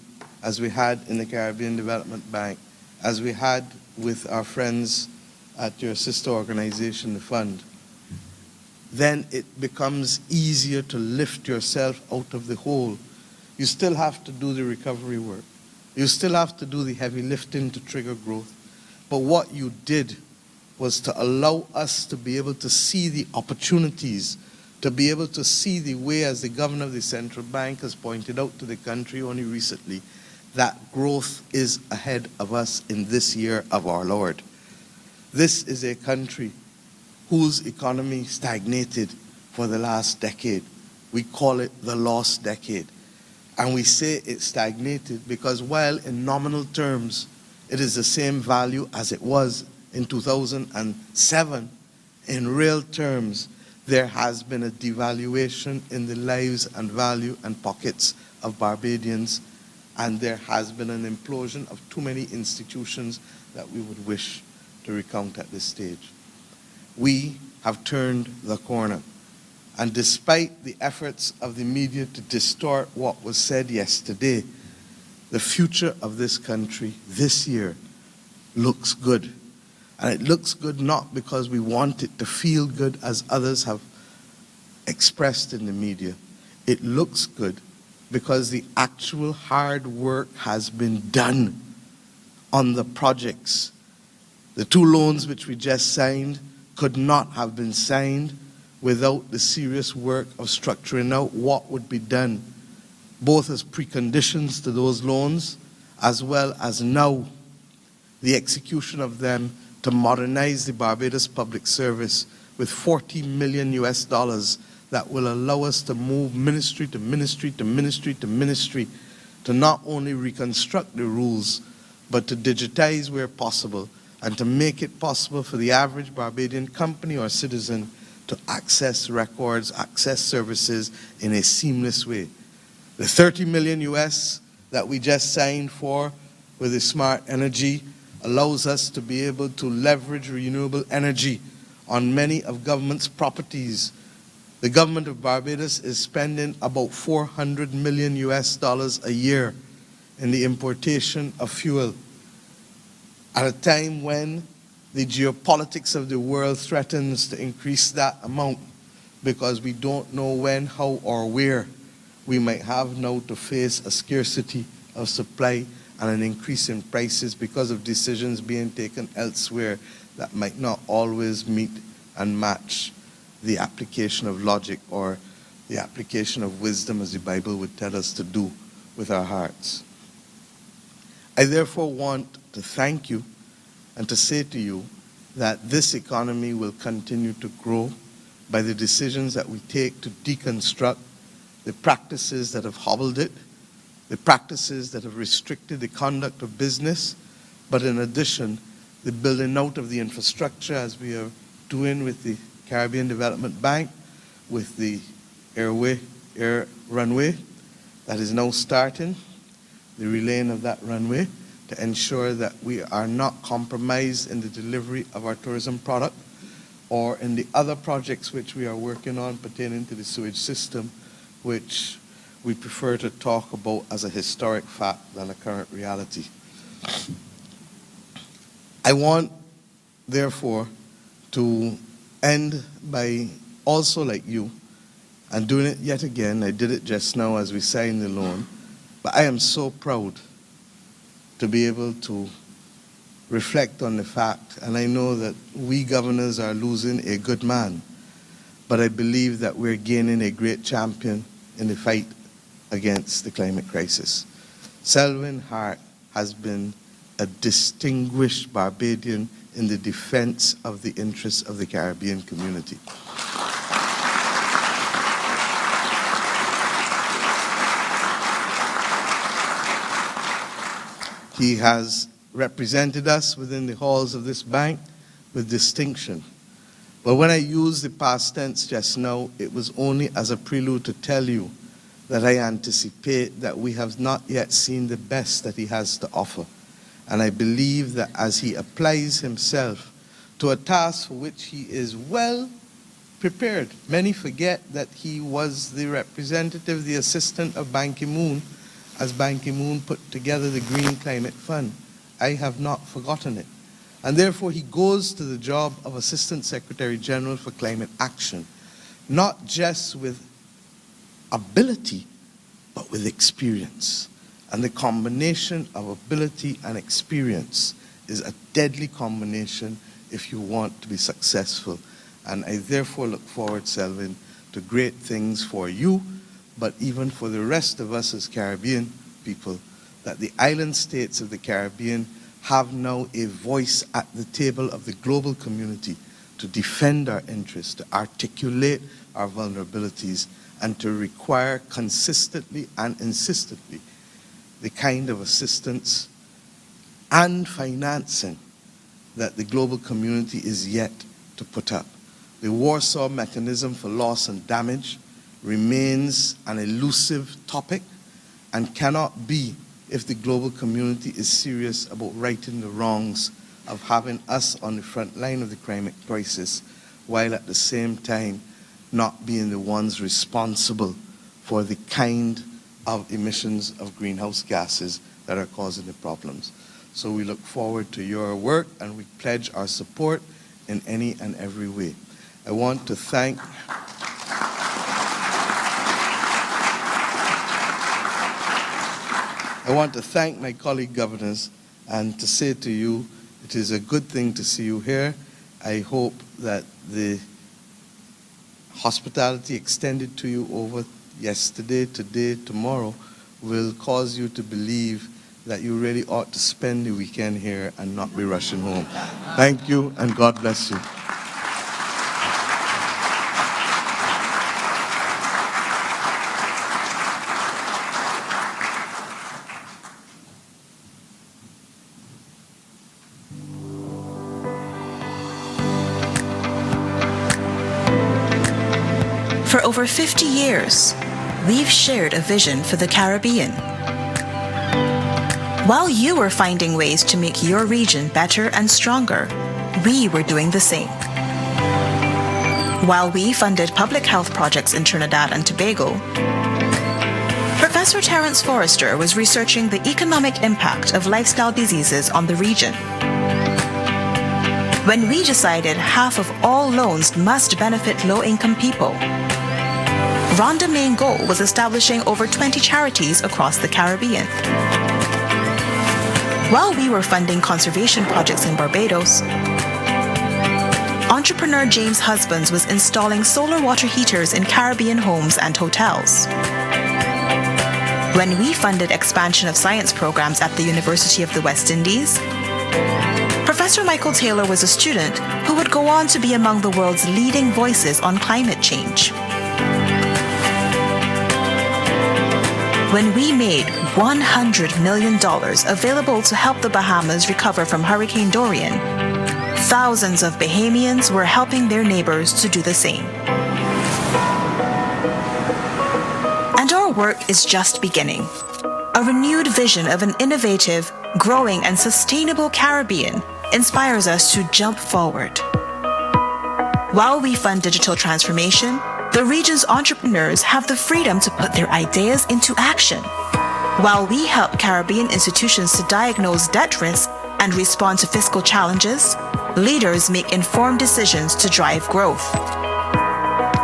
as we had in the Caribbean Development Bank, as we had with our friends at your sister organization, the fund, then it becomes easier to lift yourself out of the hole. You still have to do the recovery work. You still have to do the heavy lifting to trigger growth. But what you did was to allow us to be able to see the opportunities, to be able to see the way, as the governor of the central bank has pointed out to the country only recently, that growth is ahead of us in this year of our Lord. This is a country whose economy stagnated for the last decade. We call it the lost decade. And we say it stagnated because while in nominal terms it is the same value as it was in 2007, in real terms there has been a devaluation in the lives and value and pockets of Barbadians, and there has been an implosion of too many institutions that we would wish to recount at this stage. We have turned the corner. And despite the efforts of the media to distort what was said yesterday, the future of this country this year looks good. And it looks good not because we want it to feel good as others have expressed in the media. It looks good because the actual hard work has been done on the projects. The 2 loans which we just signed could not have been signed without the serious work of structuring out what would be done, both as preconditions to those loans, as well as now the execution of them to modernize the Barbados Public Service with $40 million that will allow us to move ministry to ministry to ministry to ministry to not only reconstruct the rules, but to digitize where possible and to make it possible for the average Barbadian company or citizen to access records, access services in a seamless way. The $30 million that we just signed for with the smart energy allows us to be able to leverage renewable energy on many of government's properties. The government of Barbados is spending about $400 million a year in the importation of fuel at a time when the geopolitics of the world threatens to increase that amount because we don't know when, how, or where we might have now to face a scarcity of supply and an increase in prices because of decisions being taken elsewhere that might not always meet and match the application of logic or the application of wisdom as the Bible would tell us to do with our hearts. I therefore want to thank you and to say to you that this economy will continue to grow by the decisions that we take to deconstruct the practices that have hobbled it, the practices that have restricted the conduct of business, but in addition, the building out of the infrastructure as we are doing with the Caribbean Development Bank, with the air runway that is now starting, the relaying of that runway, to ensure that we are not compromised in the delivery of our tourism product or in the other projects which we are working on pertaining to the sewage system, which we prefer to talk about as a historic fact than a current reality. I want, therefore, to end by also, like you, and doing it yet again. I did it just now as we signed the loan, but I am so proud to be able to reflect on the fact, and I know that we governors are losing a good man, but I believe that we're gaining a great champion in the fight against the climate crisis. Selwyn Hart has been a distinguished Barbadian in the defense of the interests of the Caribbean community. He has represented us within the halls of this bank with distinction. But when I used the past tense just now, it was only as a prelude to tell you that I anticipate that we have not yet seen the best that he has to offer. And I believe that as he applies himself to a task for which he is well prepared. Many forget that he was the representative, the assistant of Ban Ki-moon, as Ban Ki-moon put together the Green Climate Fund. I have not forgotten it. And therefore he goes to the job of Assistant Secretary General for Climate Action, not just with ability, but with experience. And the combination of ability and experience is a deadly combination if you want to be successful. And I therefore look forward, Selwyn, to great things for you, but even for the rest of us as Caribbean people that the island states of the Caribbean have now a voice at the table of the global community to defend our interests, to articulate our vulnerabilities, and to require consistently and insistently the kind of assistance and financing that the global community is yet to put up. The Warsaw Mechanism for Loss and Damage remains an elusive topic and cannot be if the global community is serious about righting the wrongs of having us on the front line of the climate crisis, while at the same time not being the ones responsible for the kind of emissions of greenhouse gases that are causing the problems. So we look forward to your work, and we pledge our support in any and every way. I want to thank my colleague governors and to say to you, it is a good thing to see you here. I hope that the hospitality extended to you over yesterday, today, tomorrow will cause you to believe that you really ought to spend the weekend here and not be rushing home. Thank you, and God bless you. For over 50 years, we've shared a vision for the Caribbean. While you were finding ways to make your region better and stronger, we were doing the same. While we funded public health projects in Trinidad and Tobago, Professor Terence Forrester was researching the economic impact of lifestyle diseases on the region. When we decided half of all loans must benefit low-income people, Rhonda's main goal was establishing over 20 charities across the Caribbean. While we were funding conservation projects in Barbados, entrepreneur James Husbands was installing solar water heaters in Caribbean homes and hotels. When we funded expansion of science programs at the University of the West Indies, Professor Michael Taylor was a student who would go on to be among the world's leading voices on climate change. When we made $100 million available to help the Bahamas recover from Hurricane Dorian, thousands of Bahamians were helping their neighbors to do the same. And our work is just beginning. A renewed vision of an innovative, growing, and sustainable Caribbean inspires us to jump forward. While we fund digital transformation, the region's entrepreneurs have the freedom to put their ideas into action. While we help Caribbean institutions to diagnose debt risk and respond to fiscal challenges, leaders make informed decisions to drive growth.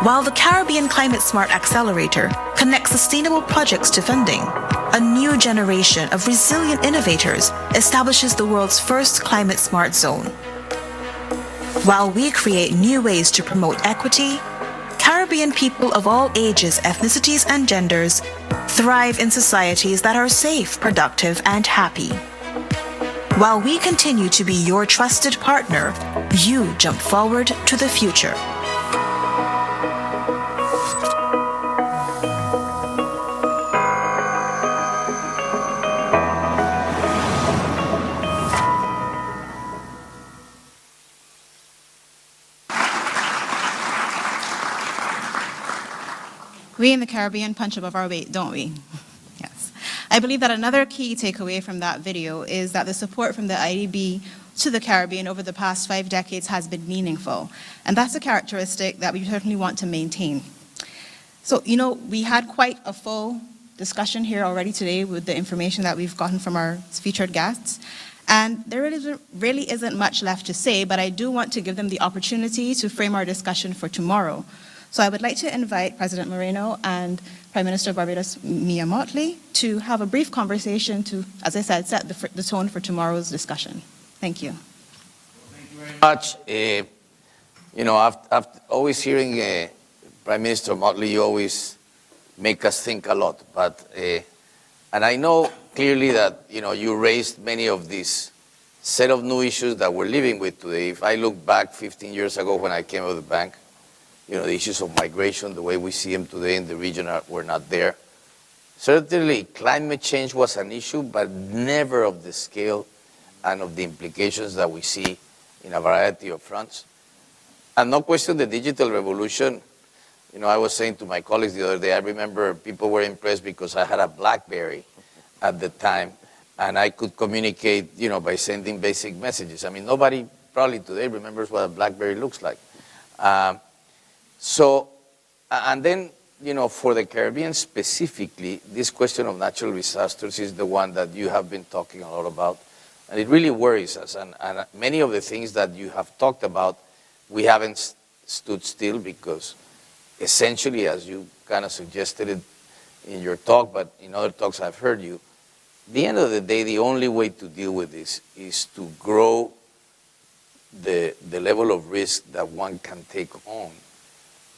While the Caribbean Climate Smart Accelerator connects sustainable projects to funding, a new generation of resilient innovators establishes the world's first climate smart zone. While we create new ways to promote equity, Caribbean people of all ages, ethnicities, and genders thrive in societies that are safe, productive, and happy. While we continue to be your trusted partner, you jump forward to the future. We in the Caribbean punch above our weight, don't we? Yes. I believe that another key takeaway from that video is that the support from the IDB to the Caribbean over the past 5 decades has been meaningful. And that's a characteristic that we certainly want to maintain. So, we had quite a full discussion here already today with the information that we've gotten from our featured guests. And there really isn't much left to say, but I do want to give them the opportunity to frame our discussion for tomorrow. So I would like to invite President Moreno and Prime Minister of Barbados, Mia Mottley, to have a brief conversation to, as I said, set the tone for tomorrow's discussion. Thank you. Thank you very much. I've always hearing Prime Minister Mottley, you always make us think a lot. And I know clearly that, you raised many of these set of new issues that we're living with today. If I look back 15 years ago when I came out of the bank, the issues of migration, the way we see them today in the region were not there. Certainly, climate change was an issue, but never of the scale and of the implications that we see in a variety of fronts. And no question, the digital revolution, I was saying to my colleagues the other day, I remember people were impressed because I had a BlackBerry at the time, and I could communicate, by sending basic messages. I mean, nobody probably today remembers what a BlackBerry looks like. And then, for the Caribbean specifically, this question of natural disasters is the one that you have been talking a lot about. And it really worries us. And many of the things that you have talked about, we haven't stood still because essentially, as you kind of suggested it in your talk, but in other talks I've heard you, at the end of the day, the only way to deal with this is to grow the level of risk that one can take on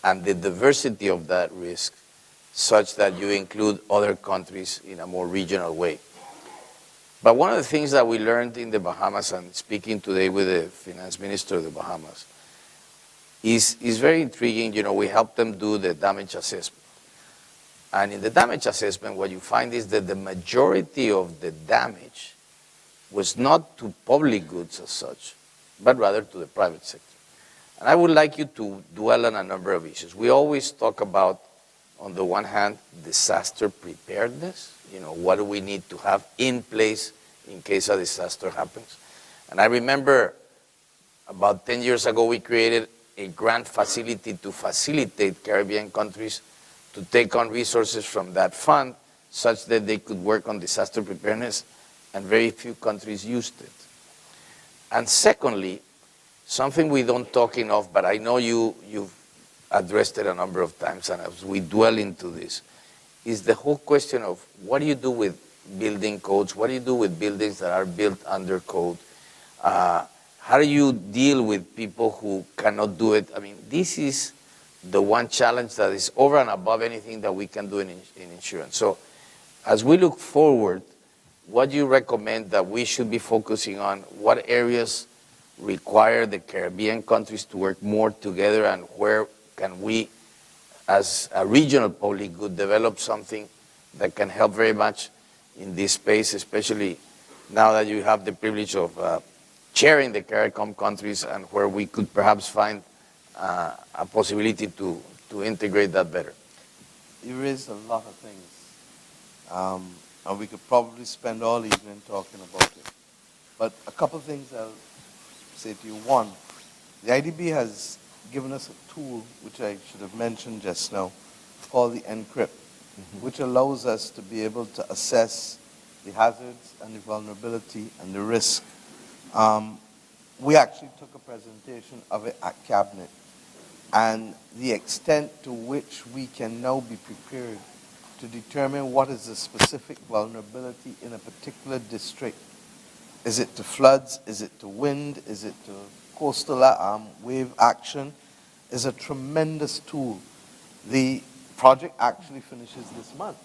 and the diversity of that risk such that you include other countries in a more regional way. But one of the things that we learned in the Bahamas, and speaking today with the finance minister of the Bahamas, is very intriguing. We helped them do the damage assessment. And in the damage assessment, what you find is that the majority of the damage was not to public goods as such, but rather to the private sector. And I would like you to dwell on a number of issues. We always talk about, on the one hand, disaster preparedness. What do we need to have in place in case a disaster happens? And I remember about 10 years ago, we created a grant facility to facilitate Caribbean countries to take on resources from that fund such that they could work on disaster preparedness, and very few countries used it. And secondly, something we don't talk enough, but I know you've addressed it a number of times, and as we dwell into this, is the whole question of what do you do with building codes? What do you do with buildings that are built under code? How do you deal with people who cannot do it? I mean, this is the one challenge that is over and above anything that we can do in insurance. So as we look forward, what do you recommend that we should be focusing on? What areas require the Caribbean countries to work more together, and where can we, as a regional public good, develop something that can help very much in this space, especially now that you have the privilege of chairing the CARICOM countries, and where we could perhaps find a possibility to integrate that better? You raised a lot of things, and we could probably spend all evening talking about it. But a couple of things I'll say to you. One, the IDB has given us a tool, which I should have mentioned just now, called the Encrypt, which allows us to be able to assess the hazards and the vulnerability and the risk. We actually took a presentation of it at Cabinet, and the extent to which we can now be prepared to determine what is the specific vulnerability in a particular district. Is it to floods? Is it to wind? Is it to coastal wave action? Is a tremendous tool. The project actually finishes this month.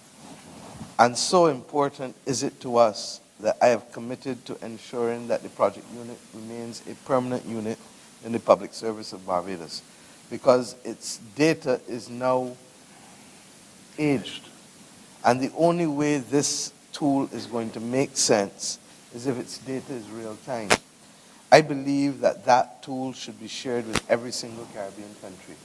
And so important is it to us that I have committed to ensuring that the project unit remains a permanent unit in the public service of Barbados, because its data is now aged. And the only way this tool is going to make sense is if its data is real time. I believe that that tool should be shared with every single Caribbean country,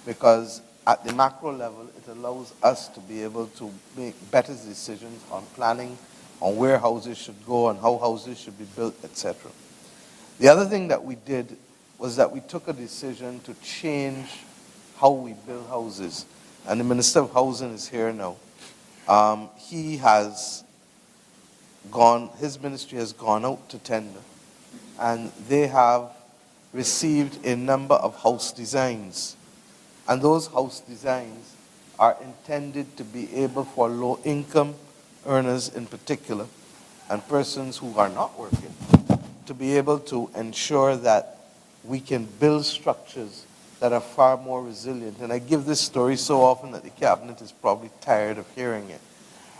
because at the macro level, it allows us to be able to make better decisions on planning, on where houses should go and how houses should be built, etc. The other thing that we did was that we took a decision to change how we build houses. And the Minister of Housing is here now. His ministry has gone out to tender, and they have received a number of house designs. And those house designs are intended to be able for low-income earners in particular, and persons who are not working, to be able to ensure that we can build structures that are far more resilient. And I give this story so often that the Cabinet is probably tired of hearing it.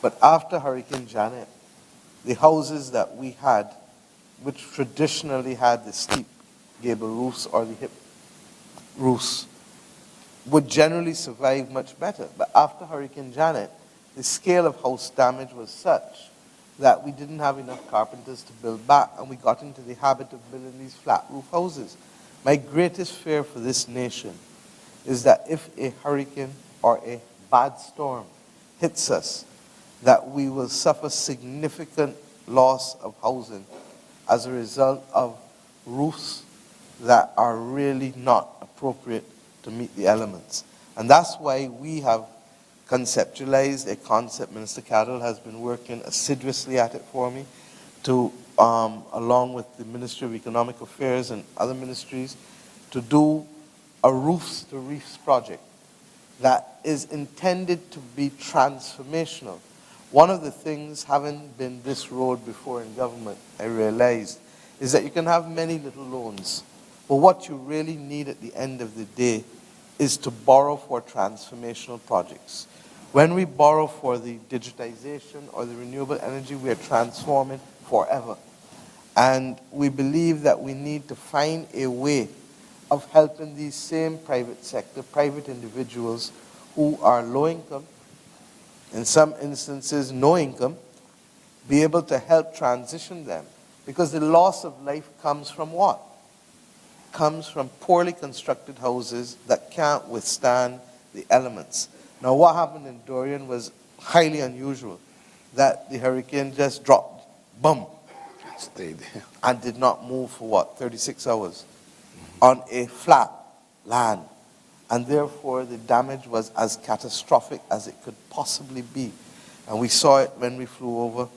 But after Hurricane Janet, the houses that we had, which traditionally had the steep gable roofs or the hip roofs, would generally survive much better. But after Hurricane Janet, the scale of house damage was such that we didn't have enough carpenters to build back, and we got into the habit of building these flat roof houses. My greatest fear for this nation is that if a hurricane or a bad storm hits us, that we will suffer significant loss of housing as a result of roofs that are really not appropriate to meet the elements. And that's why we have conceptualized a concept. Minister Cattle has been working assiduously at it for me to, along with the Ministry of Economic Affairs and other ministries, to do a roofs to reefs project that is intended to be transformational. One of the things, having been this road before in government, I realized, is that you can have many little loans, but what you really need at the end of the day is to borrow for transformational projects. When we borrow for the digitization or the renewable energy, we are transforming forever. And we believe that we need to find a way of helping these same private sector, private individuals who are low income, in some instances no income, be able to help transition them. Because the loss of life comes from what? Comes from poorly constructed houses that can't withstand the elements. Now what happened in Dorian was highly unusual, that the hurricane just dropped, boom, Stayed there. and did not move for what, 36 hours on a flat land. And therefore the damage was as catastrophic as it could possibly be. And we saw it when we flew over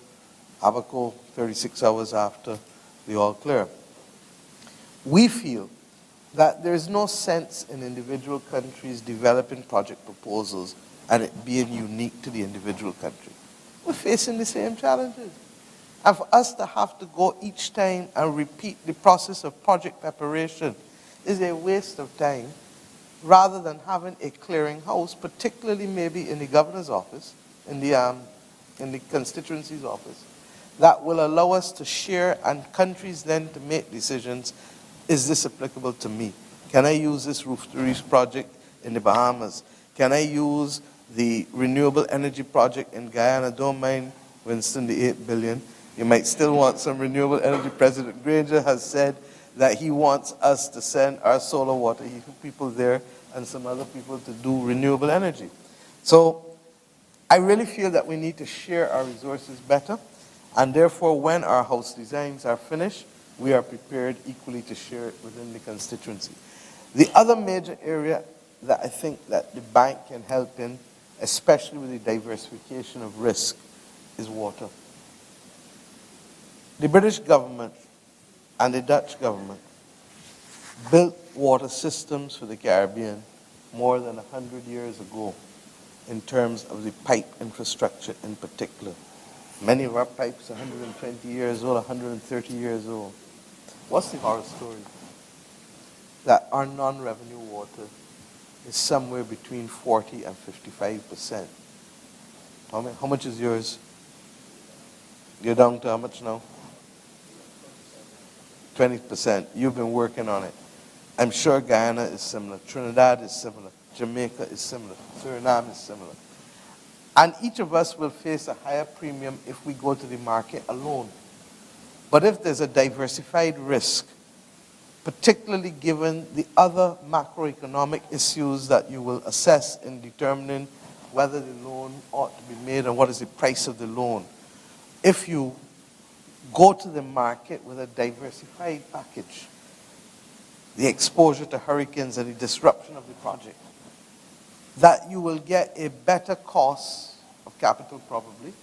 Abaco 36 hours after the all clear. We feel that there is no sense in individual countries developing project proposals and it being unique to the individual country. We're facing the same challenges. And for us to have to go each time and repeat the process of project preparation is a waste of time, rather than having a clearing house, particularly maybe in the governor's office, in the constituency's office, that will allow us to share and countries then to make decisions. Is this applicable to me? Can I use this roof to reef project in the Bahamas? Can I use the renewable energy project in Guyana? Don't mind, Winston, the 8 billion. You might still want some renewable energy. President Granger has said that he wants us to send our solar water people there and some other people to do renewable energy. So I really feel that we need to share our resources better, and therefore when our house designs are finished, we are prepared equally to share it within the constituency. The other major area that I think that the bank can help in, especially with the diversification of risk, is water. The British government and the Dutch government built water systems for the Caribbean more than 100 years ago in terms of the pipe infrastructure in particular. Many of our pipes are 120 years old, 130 years old. What's the horror story? That our non-revenue water is somewhere between 40 and 55%. How much is yours? You're down to how much now? 20%. You've been working on it. I'm sure Guyana is similar. Trinidad is similar. Jamaica is similar. Suriname is similar. And each of us will face a higher premium if we go to the market alone. But if there's a diversified risk, particularly given the other macroeconomic issues that you will assess in determining whether the loan ought to be made and what is the price of the loan, if you go to the market with a diversified package, the exposure to hurricanes and the disruption of the project, that you will get a better cost of capital probably.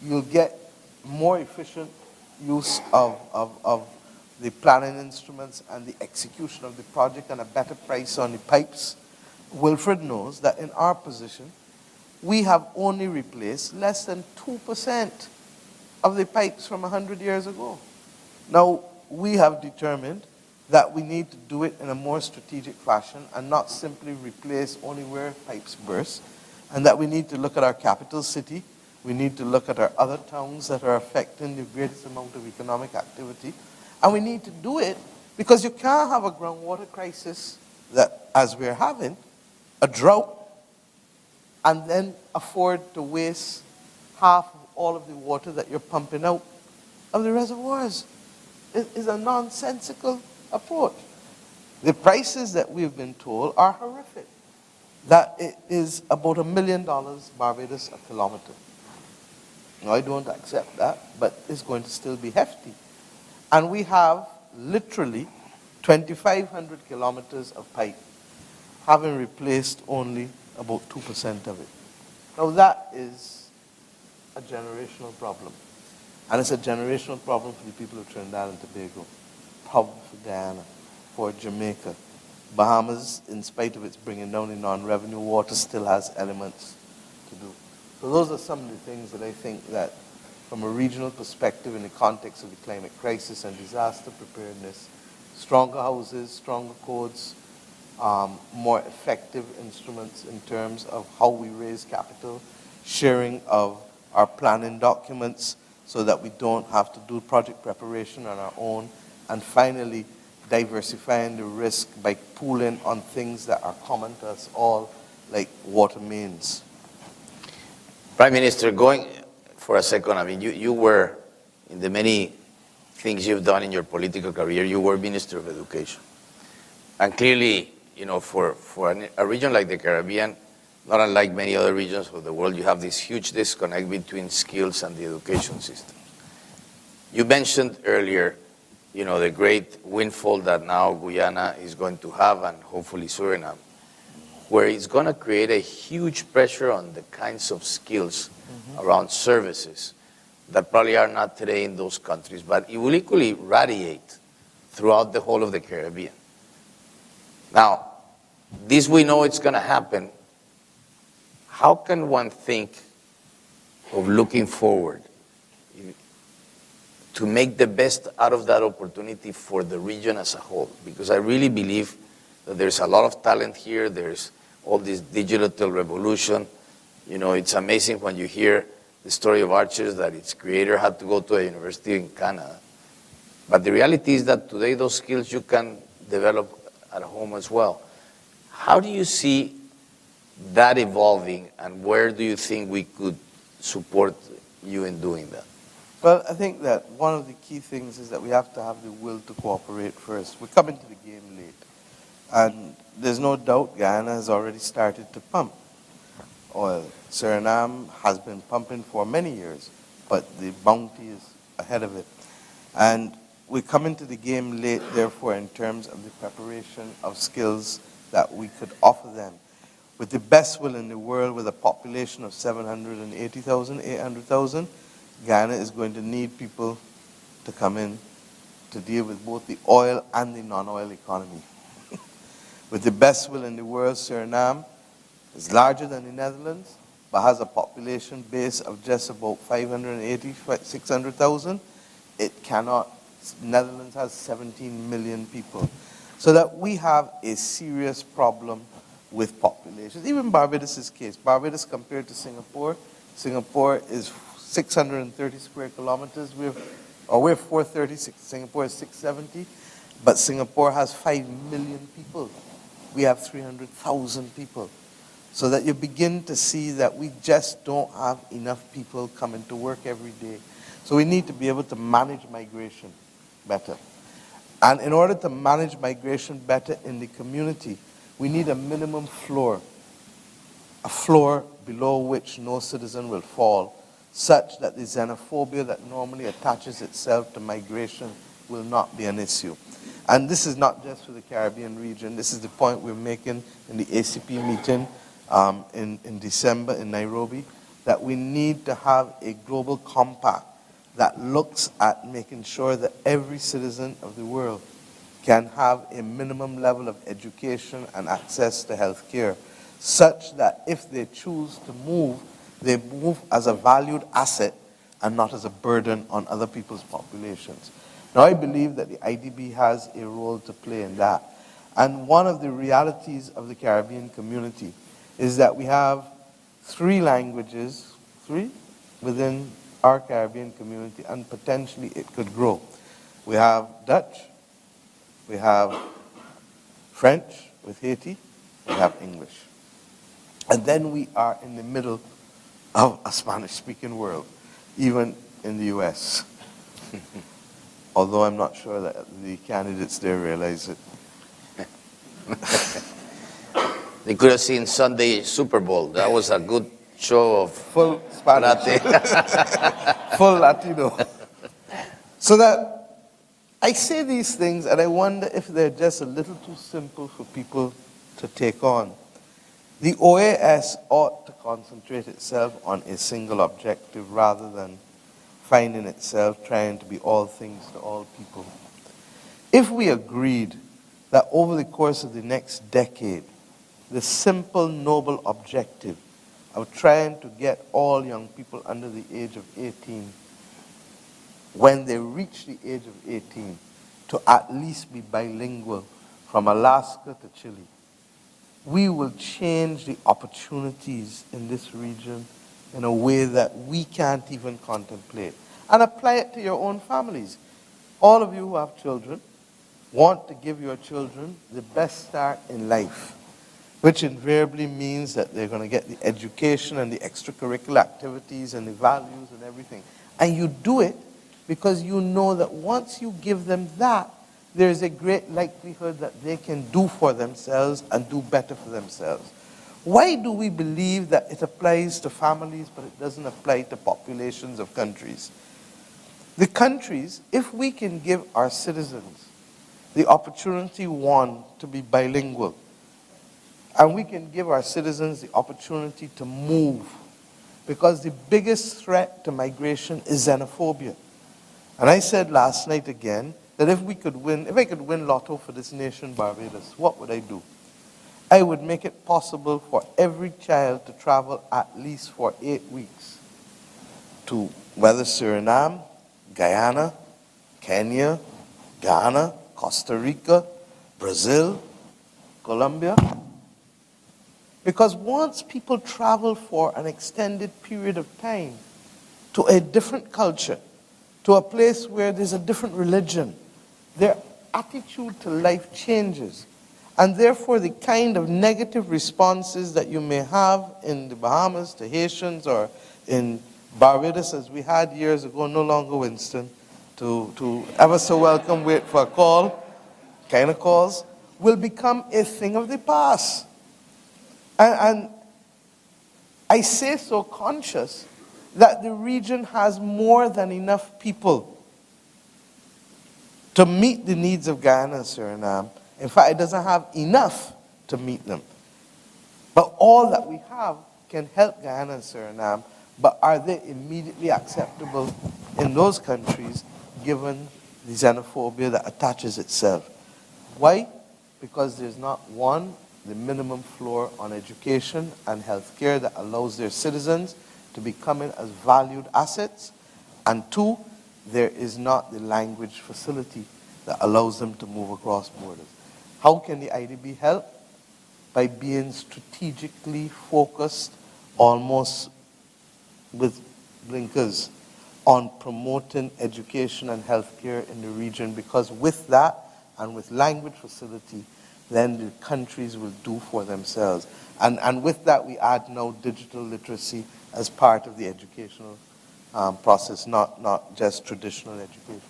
You'll get more efficient use of the planning instruments and the execution of the project and a better price on the pipes. Wilfred knows that in our position, we have only replaced less than 2% of the pipes from 100 years ago. Now, we have determined that we need to do it in a more strategic fashion and not simply replace only where pipes burst, and that we need to look at our capital city We need to look at our other towns that are affecting the greatest amount of economic activity. And we need to do it because you can't have a groundwater crisis that, as we're having, a drought, and then afford to waste half of all of the water that you're pumping out of the reservoirs. It is a nonsensical approach. The prices that we've been told are horrific. That it is about $1 million Barbados a kilometer. Now, I don't accept that, but it's going to still be hefty. And we have literally 2,500 kilometers of pipe, having replaced only about 2% of it. Now, that is a generational problem. And it's a generational problem for the people of Trinidad and Tobago, problem for Guyana, for Jamaica. Bahamas, in spite of its bringing down in non-revenue water, still has elements to do. So those are some of the things that I think that, from a regional perspective in the context of the climate crisis and disaster preparedness, stronger houses, stronger codes, more effective instruments in terms of how we raise capital, sharing of our planning documents so that we don't have to do project preparation on our own, and finally, diversifying the risk by pooling on things that are common to us all, like water mains. Prime Minister, going for a second, I mean, you were, in the many things you've done in your political career, you were Minister of Education. And clearly, you know, for a region like the Caribbean, not unlike many other regions of the world, you have this huge disconnect between skills and the education system. You mentioned earlier, you know, the great windfall that now Guyana is going to have, and hopefully Suriname, where it's going to create a huge pressure on the kinds of skills around services that probably are not today in those countries, but it will equally radiate throughout the whole of the Caribbean. Now, this we know it's going to happen. How can one think of looking forward to make the best out of that opportunity for the region as a whole? Because I really believe that there's a lot of talent here. There's all this digital revolution. You know, it's amazing when you hear the story of Archers that its creator had to go to a university in Canada. But the reality is that today those skills you can develop at home as well. How do you see that evolving, and where do you think we could support you in doing that? Well, I think that one of the key things is that we have to have the will to cooperate first. We're coming to the game late. And there's no doubt Guyana has already started to pump oil. Suriname has been pumping for many years, but the bounty is ahead of it. And we're coming to the game late, therefore, in terms of the preparation of skills that we could offer them. With the best will in the world, with a population of 780,000, 800,000, Guyana is going to need people to come in to deal with both the oil and the non-oil economy. With the best will in the world, Suriname is larger than the Netherlands, but has a population base of just about 580, 600,000. It cannot. Netherlands has 17 million people. So that we have a serious problem with populations. Even Barbados' case. Barbados compared to Singapore, Singapore is 630 square kilometers. We're 430, Singapore is 670. But Singapore has 5 million people. We have 300,000 people. So that you begin to see that we just don't have enough people coming to work every day. So we need to be able to manage migration better. And in order to manage migration better in the community, we need a minimum floor, a floor below which no citizen will fall, such that the xenophobia that normally attaches itself to migration will not be an issue. And this is not just for the Caribbean region. This is the point we're making in the ACP meeting in December in Nairobi, that we need to have a global compact that looks at making sure that every citizen of the world can have a minimum level of education and access to health care, such that if they choose to move, they move as a valued asset and not as a burden on other people's populations. Now, I believe that the IDB has a role to play in that. And one of the realities of the Caribbean community is that we have 3 languages, 3? within our Caribbean community, and potentially it could grow. We have Dutch, we have French with Haiti, we have English. And then we are in the middle of a Spanish-speaking world, even in the US. Although I'm not sure that the candidates there realize it. They could have seen Sunday Super Bowl. That was a good show of Full Spanish. Full Latino. So that I say these things and I wonder if they're just a little too simple for people to take on. The OAS ought to concentrate itself on a single objective rather than finding itself trying to be all things to all people. If we agreed that over the course of the next decade, the simple, noble objective of trying to get all young people under the age of 18, when they reach the age of 18, to at least be bilingual from Alaska to Chile, we will change the opportunities in this region in a way that we can't even contemplate. And apply it to your own families. All of you who have children want to give your children the best start in life, which invariably means that they're going to get the education and the extracurricular activities and the values and everything. And you do it because you know that once you give them that, there's a great likelihood that they can do for themselves and do better for themselves. Why do we believe that it applies to families but it doesn't apply to populations of countries? The countries, if we can give our citizens the opportunity, one, to be bilingual, and we can give our citizens the opportunity to move, because the biggest threat to migration is xenophobia. And I said last night again that if I could win lotto for this nation, Barbados, what would I do? I would make it possible for every child to travel at least for 8 weeks to whether Suriname, Guyana, Kenya, Ghana, Costa Rica, Brazil, Colombia. Because once people travel for an extended period of time to a different culture, to a place where there's a different religion, their attitude to life changes. And therefore, the kind of negative responses that you may have in the Bahamas to Haitians or in Barbados, as we had years ago, no longer Winston, to ever so welcome, wait for a call, kind of calls, will become a thing of the past. And I say so conscious that the region has more than enough people to meet the needs of Guyana and Suriname. In fact, it doesn't have enough to meet them. But all that we have can help Guyana and Suriname, but are they immediately acceptable in those countries given the xenophobia that attaches itself? Why? Because there's not one, the minimum floor on education and healthcare that allows their citizens to become in as valued assets, and two, there is not the language facility that allows them to move across borders. How can the IDB help? By being strategically focused, almost with blinkers, on promoting education and healthcare in the region, because with that and with language facility, then the countries will do for themselves. And with that, we add now digital literacy as part of the educational process, not just traditional education.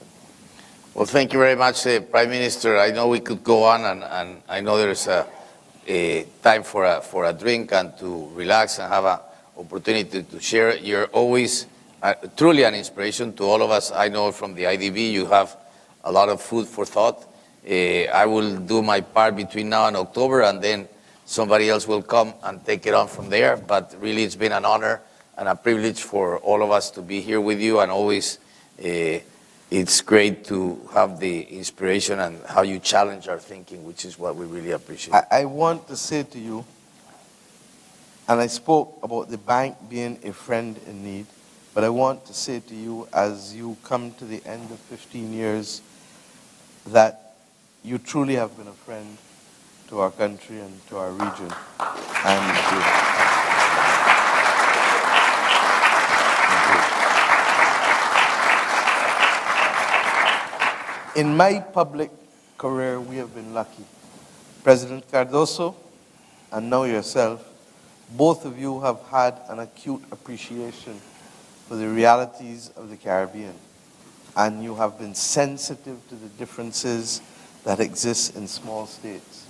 Well, thank you very much, Prime Minister. I know we could go on, and I know there's a time for a drink and to relax and have an opportunity to share. You're always truly an inspiration to all of us. I know from the IDB you have a lot of food for thought. I will do my part between now and October, and then somebody else will come and take it on from there. But really, it's been an honor and a privilege for all of us to be here with you, and always it's great to have the inspiration and how you challenge our thinking, which is what we really appreciate. I want to say to you, and I spoke about the bank being a friend in need, but I want to say to you, as you come to the end of 15 years, that you truly have been a friend to our country and to our region. And thank you. In my public career, we have been lucky. President Cardoso and now yourself, both of you have had an acute appreciation for the realities of the Caribbean, and you have been sensitive to the differences that exist in small states.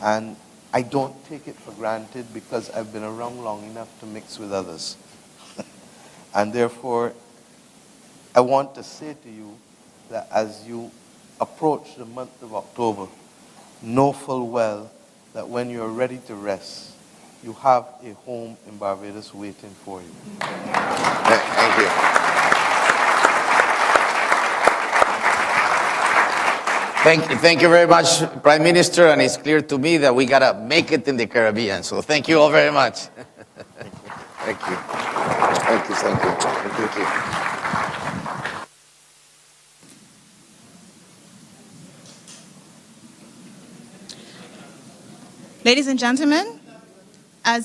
And I don't take it for granted because I've been around long enough to mix with others. And therefore, I want to say to you that as you approach the month of October, know full well that when you're ready to rest, you have a home in Barbados waiting for you. Thank you. Thank you very much, Prime Minister, and it's clear to me that we gotta make it in the Caribbean. So thank you all very much. Thank you. Thank you. Thank you. Thank you. Ladies and gentlemen,